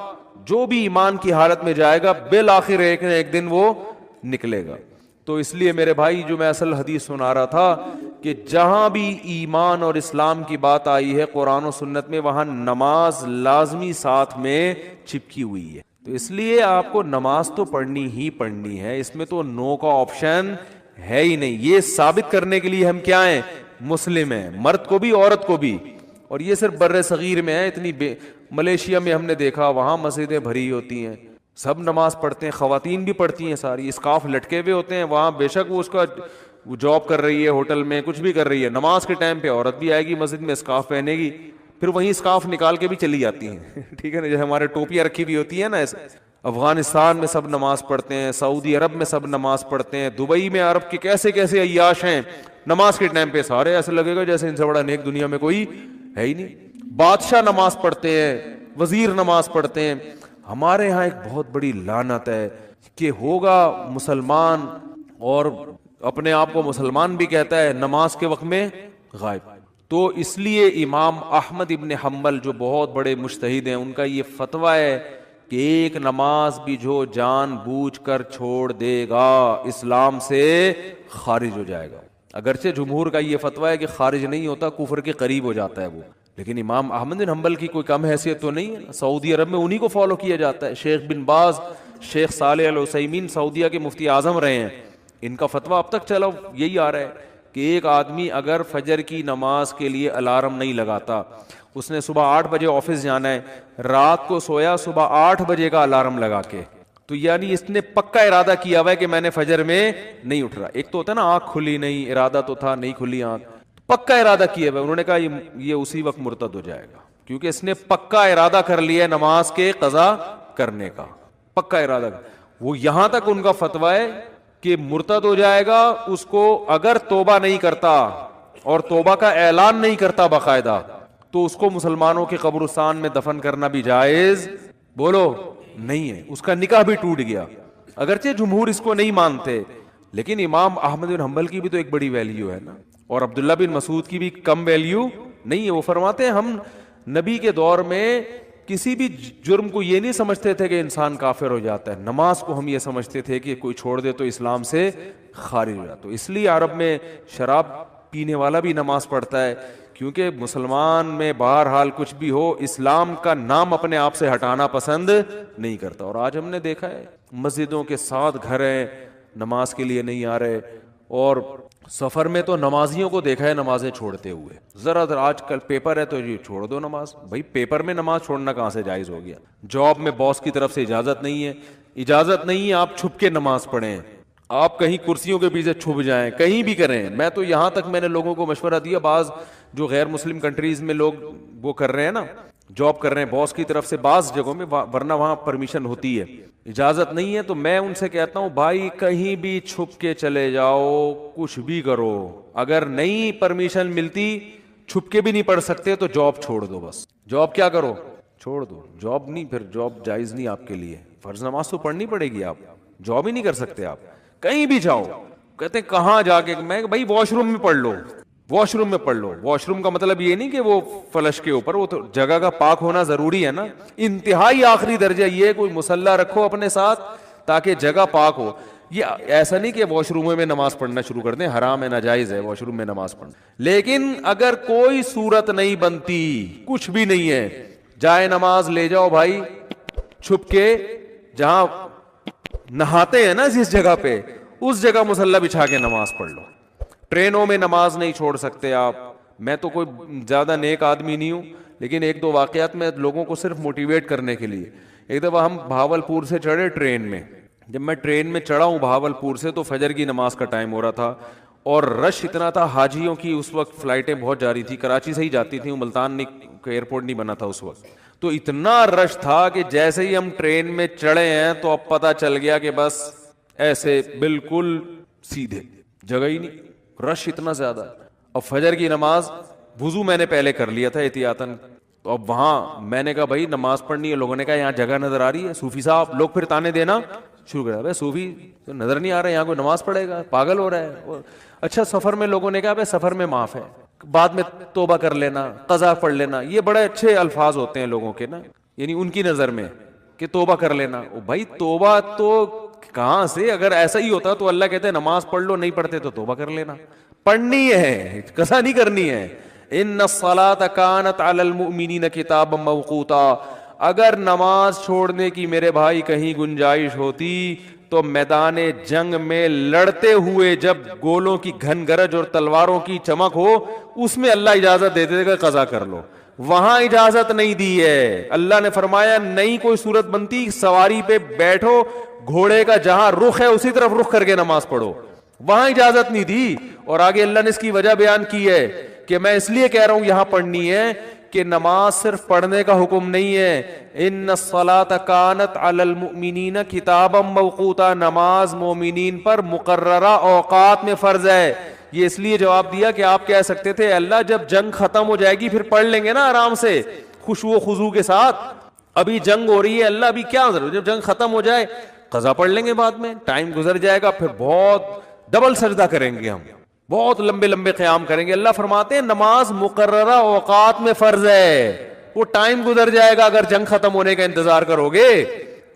جو بھی ایمان کی حالت میں جائے گا بالآخر ایک نہ ایک دن وہ نکلے گا. تو اس لیے میرے بھائی جو میں اصل حدیث سنا رہا تھا کہ جہاں بھی ایمان اور اسلام کی بات آئی ہے قرآن و سنت میں, وہاں نماز لازمی ساتھ میں چپکی ہوئی ہے. تو اس لیے آپ کو نماز تو پڑھنی ہی پڑھنی ہے, اس میں تو نو کا آپشن ہے ہی نہیں. یہ ثابت کرنے کے لیے ہم کیا ہیں, مسلم ہیں, مرد کو بھی عورت کو بھی. اور یہ صرف بر صغیر میں ہے, اتنی ملیشیا میں ہم نے دیکھا وہاں مسجدیں بھری ہوتی ہیں, سب نماز پڑھتے ہیں, خواتین بھی پڑھتی ہیں ساری, اسکارف لٹکے ہوئے ہوتے ہیں وہاں, بے شک وہ اس کا جاب کر رہی ہے, ہوٹل میں کچھ بھی کر رہی ہے, نماز کے ٹائم پہ عورت بھی آئے گی مسجد میں, اسکارف پہنے گی, پھر وہیں اسکارف نکال کے بھی چلی جاتی ہیں. ٹھیک ہے نا, جیسے ہمارے ٹوپیاں رکھی ہوئی ہوتی ہیں نا ایسے. افغانستان میں سب نماز پڑھتے ہیں, سعودی عرب میں سب نماز پڑھتے ہیں, دبئی میں عرب کے کیسے کیسے عیاش ہیں, نماز کے ٹائم پہ سارے ایسے لگے گا جیسے ان سے بڑا نیک دنیا میں کوئی ہے ہی نہیں. بادشاہ نماز پڑھتے ہیں, وزیر نماز پڑھتے ہیں. ہمارے ہاں ایک بہت بڑی لعنت ہے کہ ہوگا مسلمان اور اپنے آپ کو مسلمان بھی کہتا ہے, نماز کے وقت میں غائب. تو اس لیے امام احمد ابن حنبل جو بہت بڑے مجتہد ہیں, ان کا یہ فتویٰ ہے کہ ایک نماز بھی جو جان بوجھ کر چھوڑ دے گا اسلام سے خارج ہو جائے گا. اگرچہ جمہور کا یہ فتویٰ ہے کہ خارج نہیں ہوتا, کفر کے قریب ہو جاتا ہے وہ, لیکن امام احمد بن حنبل کی کوئی کم حیثیت تو نہیں ہے. سعودی عرب میں انہی کو فالو کیا جاتا ہے. شیخ بن باز, شیخ صالح العثیمین سعودیہ کے مفتی اعظم رہے ہیں, ان کا فتویٰ اب تک چلا یہی آ رہا ہے کہ ایک آدمی اگر فجر کی نماز کے لیے الارم نہیں لگاتا, اس نے صبح 8 بجے آفس جانا ہے, رات کو سویا صبح 8 بجے کا الارم لگا کے, تو یعنی اس نے پکا ارادہ کیا ہوا ہے کہ میں نے فجر میں نہیں اٹھ رہا. ایک تو ہوتا ہے نا آنکھ کھلی نہیں, ارادہ تو تھا نہیں کھلی آنکھ, پکا ارادہ کیا ہوا ہے. انہوں نے کہا یہ اسی وقت مرتد ہو جائے گا, کیونکہ اس نے پکا ارادہ کر لیا ہے نماز کے قضا کرنے کا, پکا ارادہ. وہ یہاں تک ان کا فتویٰ ہے کہ مرتد ہو جائے گا اس کو اگر توبہ نہیں کرتا اور توبہ کا اعلان نہیں کرتا باقاعدہ, تو اس کو مسلمانوں کے قبرستان میں دفن کرنا بھی جائز بولو نہیں ہے, اس کا نکاح بھی ٹوٹ گیا. اگرچہ جمہور اس کو نہیں مانتے, لیکن امام احمد بن حنبل کی بھی تو ایک بڑی ویلیو ہے نا, اور عبداللہ بن مسعود کی بھی کم ویلیو نہیں ہے. وہ فرماتے ہیں ہم نبی کے دور میں کسی بھی جرم کو یہ نہیں سمجھتے تھے کہ انسان کافر ہو جاتا ہے, نماز کو ہم یہ سمجھتے تھے کہ کوئی چھوڑ دے تو اسلام سے خارج ہو جاتا. تو اس لیے عرب میں شراب پینے والا بھی نماز پڑھتا ہے, کیونکہ مسلمان میں بہرحال کچھ بھی ہو اسلام کا نام اپنے آپ سے ہٹانا پسند نہیں کرتا. اور آج ہم نے دیکھا ہے مسجدوں کے 7 گھر ہیں, نماز کے لیے نہیں آ رہے, اور سفر میں تو نمازیوں کو دیکھا ہے نمازیں چھوڑتے ہوئے. ذرا آج کل پیپر ہے تو یہ چھوڑ دو نماز. بھائی پیپر میں نماز چھوڑنا کہاں سے جائز ہو گیا؟ جاب میں باس کی طرف سے اجازت نہیں ہے آپ چھپ کے نماز پڑھیں, آپ کہیں کرسیوں کے پیچھے چھپ جائیں, کہیں بھی کریں. میں تو یہاں تک میں نے لوگوں کو مشورہ دیا, بعض جو غیر مسلم کنٹریز میں لوگ وہ کر رہے ہیں نا, جاب کر رہے ہیں باس کی طرف سے بعض جگہوں میں, ورنہ وہاں پرمیشن ہوتی ہے, اجازت نہیں ہے, تو میں ان سے کہتا ہوں بھائی کہیں بھی چھپ کے چلے جاؤ, کچھ بھی کرو, اگر نہیں پرمیشن ملتی چھپ کے بھی نہیں پڑھ سکتے تو جاب چھوڑ دو. بس جاب کیا کرو, چھوڑ دو. جاب نہیں, پھر جاب جائز نہیں آپ کے لیے. فرض نماز تو پڑھنی پڑے گی, آپ جاب ہی نہیں کر سکتے. آپ کہیں بھی جاؤ, کہتے ہیں کہاں جا کے, میں بھائی واش روم میں پڑھ لو, واش روم میں پڑھ لو. واش روم کا مطلب یہ نہیں کہ وہ فلش کے اوپر, وہ تو جگہ کا پاک ہونا ضروری ہے نا. انتہائی آخری درجہ یہ, کوئی مصلی رکھو اپنے ساتھ تاکہ جگہ پاک ہو. یہ ایسا نہیں کہ واش روم میں نماز پڑھنا شروع کر دیں, حرام ہے, ناجائز ہے واش روم میں نماز پڑھنا. لیکن اگر کوئی صورت نہیں بنتی, کچھ بھی نہیں ہے, جائے نماز لے جاؤ بھائی, چھپ کے جہاں نہاتے ہیں نا جس جگہ پہ, اس جگہ مصلی بچھا کے نماز پڑھ لو. ٹرینوں میں نماز نہیں چھوڑ سکتے آپ. میں تو کوئی زیادہ نیک آدمی نہیں ہوں, لیکن ایک دو واقعات میں لوگوں کو صرف موٹیویٹ کرنے کے لیے. ایک دفعہ ہم بھاولپور سے چڑھے ٹرین میں. جب میں ٹرین میں چڑھا ہوں بھاولپور سے, تو فجر کی نماز کا ٹائم ہو رہا تھا, اور رش اتنا تھا. حاجیوں کی اس وقت فلائٹیں بہت جا رہی تھی, کراچی سے ہی جاتی تھیں, ملتان ایئرپورٹ نہیں بنا تھا اس وقت. تو اتنا رش تھا کہ جیسے ہی ہم ٹرین میں چڑھے ہیں تو اب پتہ چل گیا کہ بس ایسے بالکل سیدھے, جگہ ہی نہیں, رش اتنا زیادہ. اب فجر کی نماز وضو میں نے پہلے کر لیا تھا احتیاطاً, تو اب وہاں میں نے کہا بھائی نماز پڑھنی ہے. لوگوں نے کہا یہاں جگہ نظر آ رہی ہے, صوفی صاحب. لوگ پھر تانے دینا شروع کر دیا, بھائی صوفی تو نظر نہیں آ رہا ہے, یہاں کوئی نماز پڑھے گا, پاگل ہو رہا ہے. اچھا سفر میں لوگوں نے کہا بھائی سفر میں معاف ہے, بعد میں توبہ کر لینا, قضا پڑھ لینا. یہ بڑے اچھے الفاظ ہوتے ہیں لوگوں کے نا, یعنی ان کی نظر میں کہ توبہ کر لینا. بھائی توبہ تو کہاں سے, اگر ایسا ہی ہوتا تو اللہ کہتے نماز پڑھ لو, نہیں پڑھتے تو توبہ کر لینا. پڑھنی ہے, قضا نہیں کرنی ہے. ان الصلاۃ کانت علی المؤمنین کتابا موقوتا. اگر نماز چھوڑنے کی میرے بھائی کہیں گنجائش ہوتی تو میدان جنگ میں لڑتے ہوئے جب گولوں کی گھن گرج اور تلواروں کی چمک ہو, اس میں اللہ اجازت دے دے گا قضا کر لو. وہاں اجازت نہیں دی ہے. اللہ نے فرمایا نہیں کوئی صورت بنتی, سواری پہ بیٹھو, گھوڑے کا جہاں رخ ہے اسی طرف رخ کر کے نماز پڑھو. وہاں اجازت نہیں دی. اور آگے اللہ نے اس کی وجہ بیان کی ہے کہ میں اس لیے کہہ رہا ہوں یہاں پڑھنی ہے کہ نماز صرف پڑھنے کا حکم نہیں ہے. ان الصلاۃ کانت علی المؤمنین کتابا موقوتا. نماز مومنین پر مقررہ اوقات میں فرض ہے. یہ اس لیے جواب دیا کہ آپ کہہ سکتے تھے اللہ جب جنگ ختم ہو جائے گی پھر پڑھ لیں گے نا آرام سے, خشوع و خضوع کے ساتھ. ابھی جنگ ہو رہی ہے, اللہ ابھی کیا ضرورت, جب جنگ ختم ہو جائے قضا پڑھ لیں گے بعد میں, ٹائم گزر جائے گا, پھر بہت ڈبل سجدہ کریں گے, ہم بہت لمبے لمبے قیام کریں گے. اللہ فرماتے ہیں نماز مقررہ اوقات میں فرض ہے, وہ ٹائم گزر جائے گا اگر جنگ ختم ہونے کا انتظار کرو گے.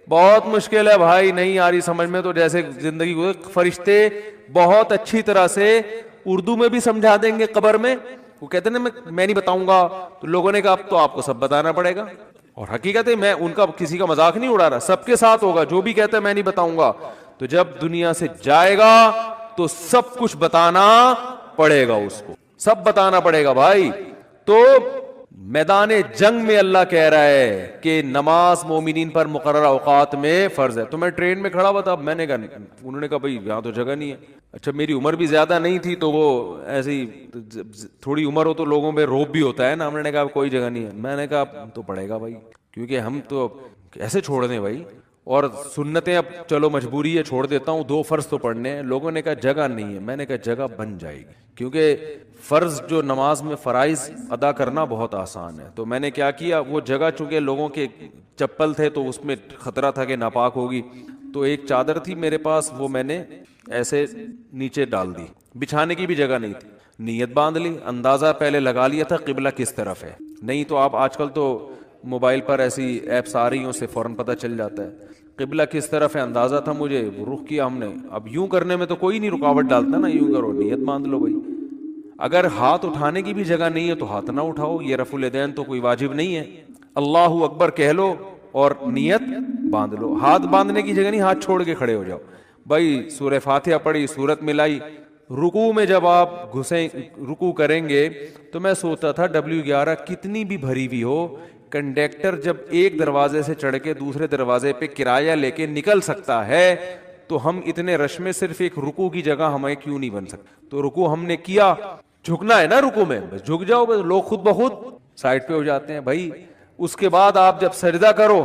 بہت مشکل ہے بھائی, نہیں آ رہی سمجھ میں تو جیسے زندگی گزر. فرشتے بہت اچھی طرح سے اردو میں بھی سمجھا دیں گے قبر میں. وہ کہتے ہیں میں نہیں بتاؤں گا, تو لوگوں نے کہا اب تو آپ کو سب بتانا پڑے گا. اور حقیقت ہے میں ان کا کسی کا مذاق نہیں اڑا رہا, سب کے ساتھ ہوگا. جو بھی کہتا ہے میں نہیں بتاؤں گا, تو جب دنیا سے جائے گا تو سب کچھ بتانا پڑے گا, اس کو سب بتانا پڑے گا بھائی. تو میدان جنگ میں اللہ کہہ رہا ہے کہ نماز مومنین پر مقررہ اوقات میں فرض ہے. تو میں ٹرین میں کھڑا ہوا تھا, میں نے کہا, انہوں نے کہا بھائی یہاں تو جگہ نہیں ہے. اچھا میری عمر بھی زیادہ نہیں تھی, تو وہ ایسی تھوڑی عمر ہو تو لوگوں میں روب بھی ہوتا ہے نا. ہم نے کہا کوئی جگہ نہیں ہے. میں نے کہا تو پڑے گا بھائی, کیونکہ ہم تو ایسے چھوڑ دیں بھائی, اور سنتیں اب چلو مجبوری ہے چھوڑ دیتا ہوں, 2 فرض تو پڑھنے ہیں. لوگوں نے کہا جگہ نہیں ہے. میں نے کہا جگہ بن جائے گی, کیونکہ فرض جو نماز میں فرائض ادا کرنا بہت آسان ہے. تو میں نے کیا کیا, وہ جگہ چونکہ لوگوں کے چپل تھے تو اس میں خطرہ تھا کہ ناپاک ہوگی, تو ایک چادر تھی میرے پاس, وہ میں نے ایسے نیچے ڈال دی. بچھانے کی بھی جگہ نہیں تھی. نیت باندھ لی, اندازہ پہلے لگا لیا تھا قبلہ کس طرف ہے. نہیں تو آپ آج کل تو موبائل پر ایسی ایپس آ رہی ہیں, اس سے فوراً پتہ چل جاتا ہے قبلہ کس طرف ہے. اندازہ تھا مجھے, وہ رخ کیا ہم نے. اب یوں کرنے میں تو کوئی نہیں رکاوٹ ڈالتا نا, یوں کرو, نیت باندھ لو بھائی. اگر ہاتھ اٹھانے کی بھی جگہ نہیں ہے تو ہاتھ نہ اٹھاؤ, یہ رفع الیدین تو کوئی واجب نہیں ہے. اللہ اکبر کہہ لو اور نیت باندھ لو. ہاتھ باندھنے کی جگہ نہیں, ہاتھ چھوڑ کے کھڑے ہو جاؤ بھائی. سورہ فاتحہ پڑھی, سورت ملائی. رکوع میں جب آپ گھسیں رکوع کریں گے تو میں سوچتا تھا W11 کتنی بھی بھری ہوئی ہو, کنڈکٹر جب ایک دروازے سے چڑھ کے دوسرے دروازے پہ کرایہ لے کے نکل سکتا ہے, تو ہم اتنے رش میں صرف ایک رکوع کی جگہ ہمیں کیوں نہیں بن سکتا؟ تو رکوع ہم نے کیا، جھکنا ہے نا رکوع میں، بس جھک جاؤ، بس لوگ خود بخود سائڈ پہ ہو جاتے ہیں بھائی. اس کے بعد آپ جب سجدہ کرو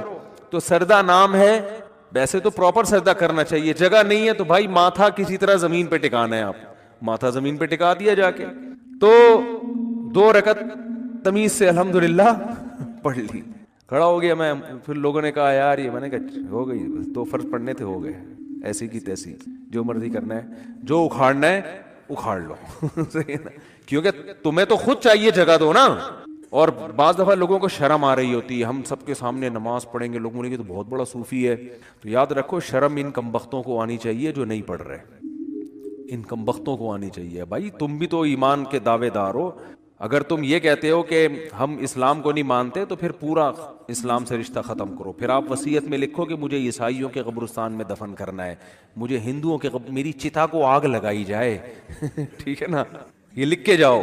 تو سجدہ نام ہے، ویسے تو پراپر سجدہ کرنا چاہیے، جگہ نہیں ہے تو بھائی ماتھا کسی طرح زمین پہ ٹکانا ہے، آپ ماتھا زمین پہ ٹکا دیا جا کے. تو 2 رکعت تمیز سے الحمدللہ پڑھ لی، کھڑا ہو گیا میں. پھر لوگوں نے کہا یار یہ، میں نے کہا ہو گئی، بس 2 فرض پڑھنے تھے، ہو گئے، ایسی کی تیسی، جو مرضی کرنا ہے، جو اکھاڑنا ہے اکھاڑ لو. صحیح ہے نا؟ کیونکہ تمہیں تو خود چاہیے جگہ دو نا. اور بعض دفعہ لوگوں کو شرم آ رہی ہوتی ہے، ہم سب کے سامنے نماز پڑھیں گے، لوگ بولیں گے تو بہت بڑا صوفی ہے. تو یاد رکھو شرم ان کمبختوں کو آنی چاہیے جو نہیں پڑھ رہے، ان کمبختوں کو آنی چاہیے. بھائی تم بھی تو ایمان کے دعوے دار ہو، اگر تم یہ کہتے ہو کہ ہم اسلام کو نہیں مانتے تو پھر پورا اسلام سے رشتہ ختم کرو. پھر آپ وصیت میں لکھو کہ مجھے عیسائیوں کے قبرستان میں دفن کرنا ہے، مجھے ہندوؤں کے میری چتا کو آگ لگائی جائے. ٹھیک ہے نا؟ یہ لکھ کے جاؤ.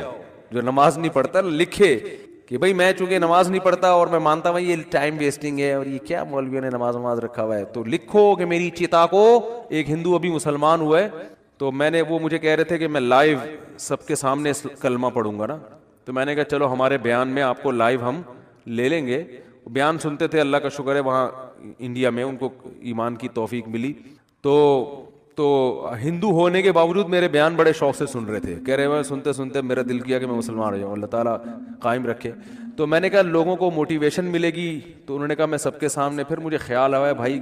جو نماز نہیں پڑھتا لکھے کہ بھائی میں چونکہ نماز نہیں پڑھتا اور میں مانتا ہوں یہ ٹائم ویسٹنگ ہے اور یہ کیا مولویوں نے نماز رکھا ہوا ہے، تو لکھو کہ میری چتا کو، ایک ہندو ابھی مسلمان ہوا ہے تو میں نے، وہ مجھے کہہ رہے تھے کہ میں لائیو سب کے سامنے کلمہ پڑھوں گا نا، تو میں نے کہا چلو ہمارے بیان میں آپ کو لائیو ہم لے لیں گے. بیان سنتے تھے، اللہ کا شکر ہے وہاں انڈیا میں ان کو ایمان کی توفیق ملی. تو ہندو ہونے کے باوجود میرے بیان بڑے شوق سے سن رہے تھے، کہہ رہے ہیں سنتے سنتے میرا دل کیا کہ میں مسلمان ہو جاؤں، اللہ تعالیٰ قائم رکھے. تو میں نے کہا لوگوں کو موٹیویشن ملے گی، تو انہوں نے کہا میں سب کے سامنے. پھر مجھے خیال آیا بھائی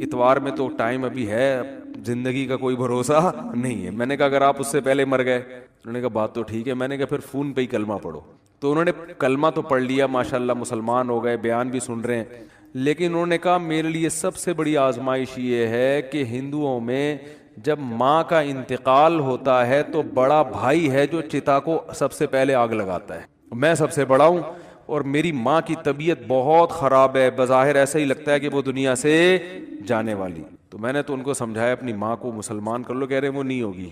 اتوار میں تو ٹائم ابھی ہے، زندگی کا کوئی بھروسہ نہیں ہے. میں نے کہا اگر آپ اس سے پہلے مر گئے، انہوں نے کہا بات تو ٹھیک ہے. میں نے کہا پھر فون پہ ہی کلمہ پڑھو. تو انہوں نے کلمہ تو پڑھ لیا، ماشاءاللہ مسلمان ہو گئے، بیان بھی سن رہے ہیں. لیکن انہوں نے کہا میرے لیے سب سے بڑی آزمائش یہ ہے کہ ہندوؤں میں جب ماں کا انتقال ہوتا ہے تو بڑا بھائی ہے جو چتا کو سب سے پہلے آگ لگاتا ہے. میں سب سے بڑا ہوں اور میری ماں کی طبیعت بہت خراب ہے، بظاہر ایسا ہی لگتا ہے کہ وہ دنیا سے جانے والی. تو میں نے تو ان کو سمجھایا اپنی ماں کو مسلمان کر لو، کہہ رہے وہ نہیں ہوگی.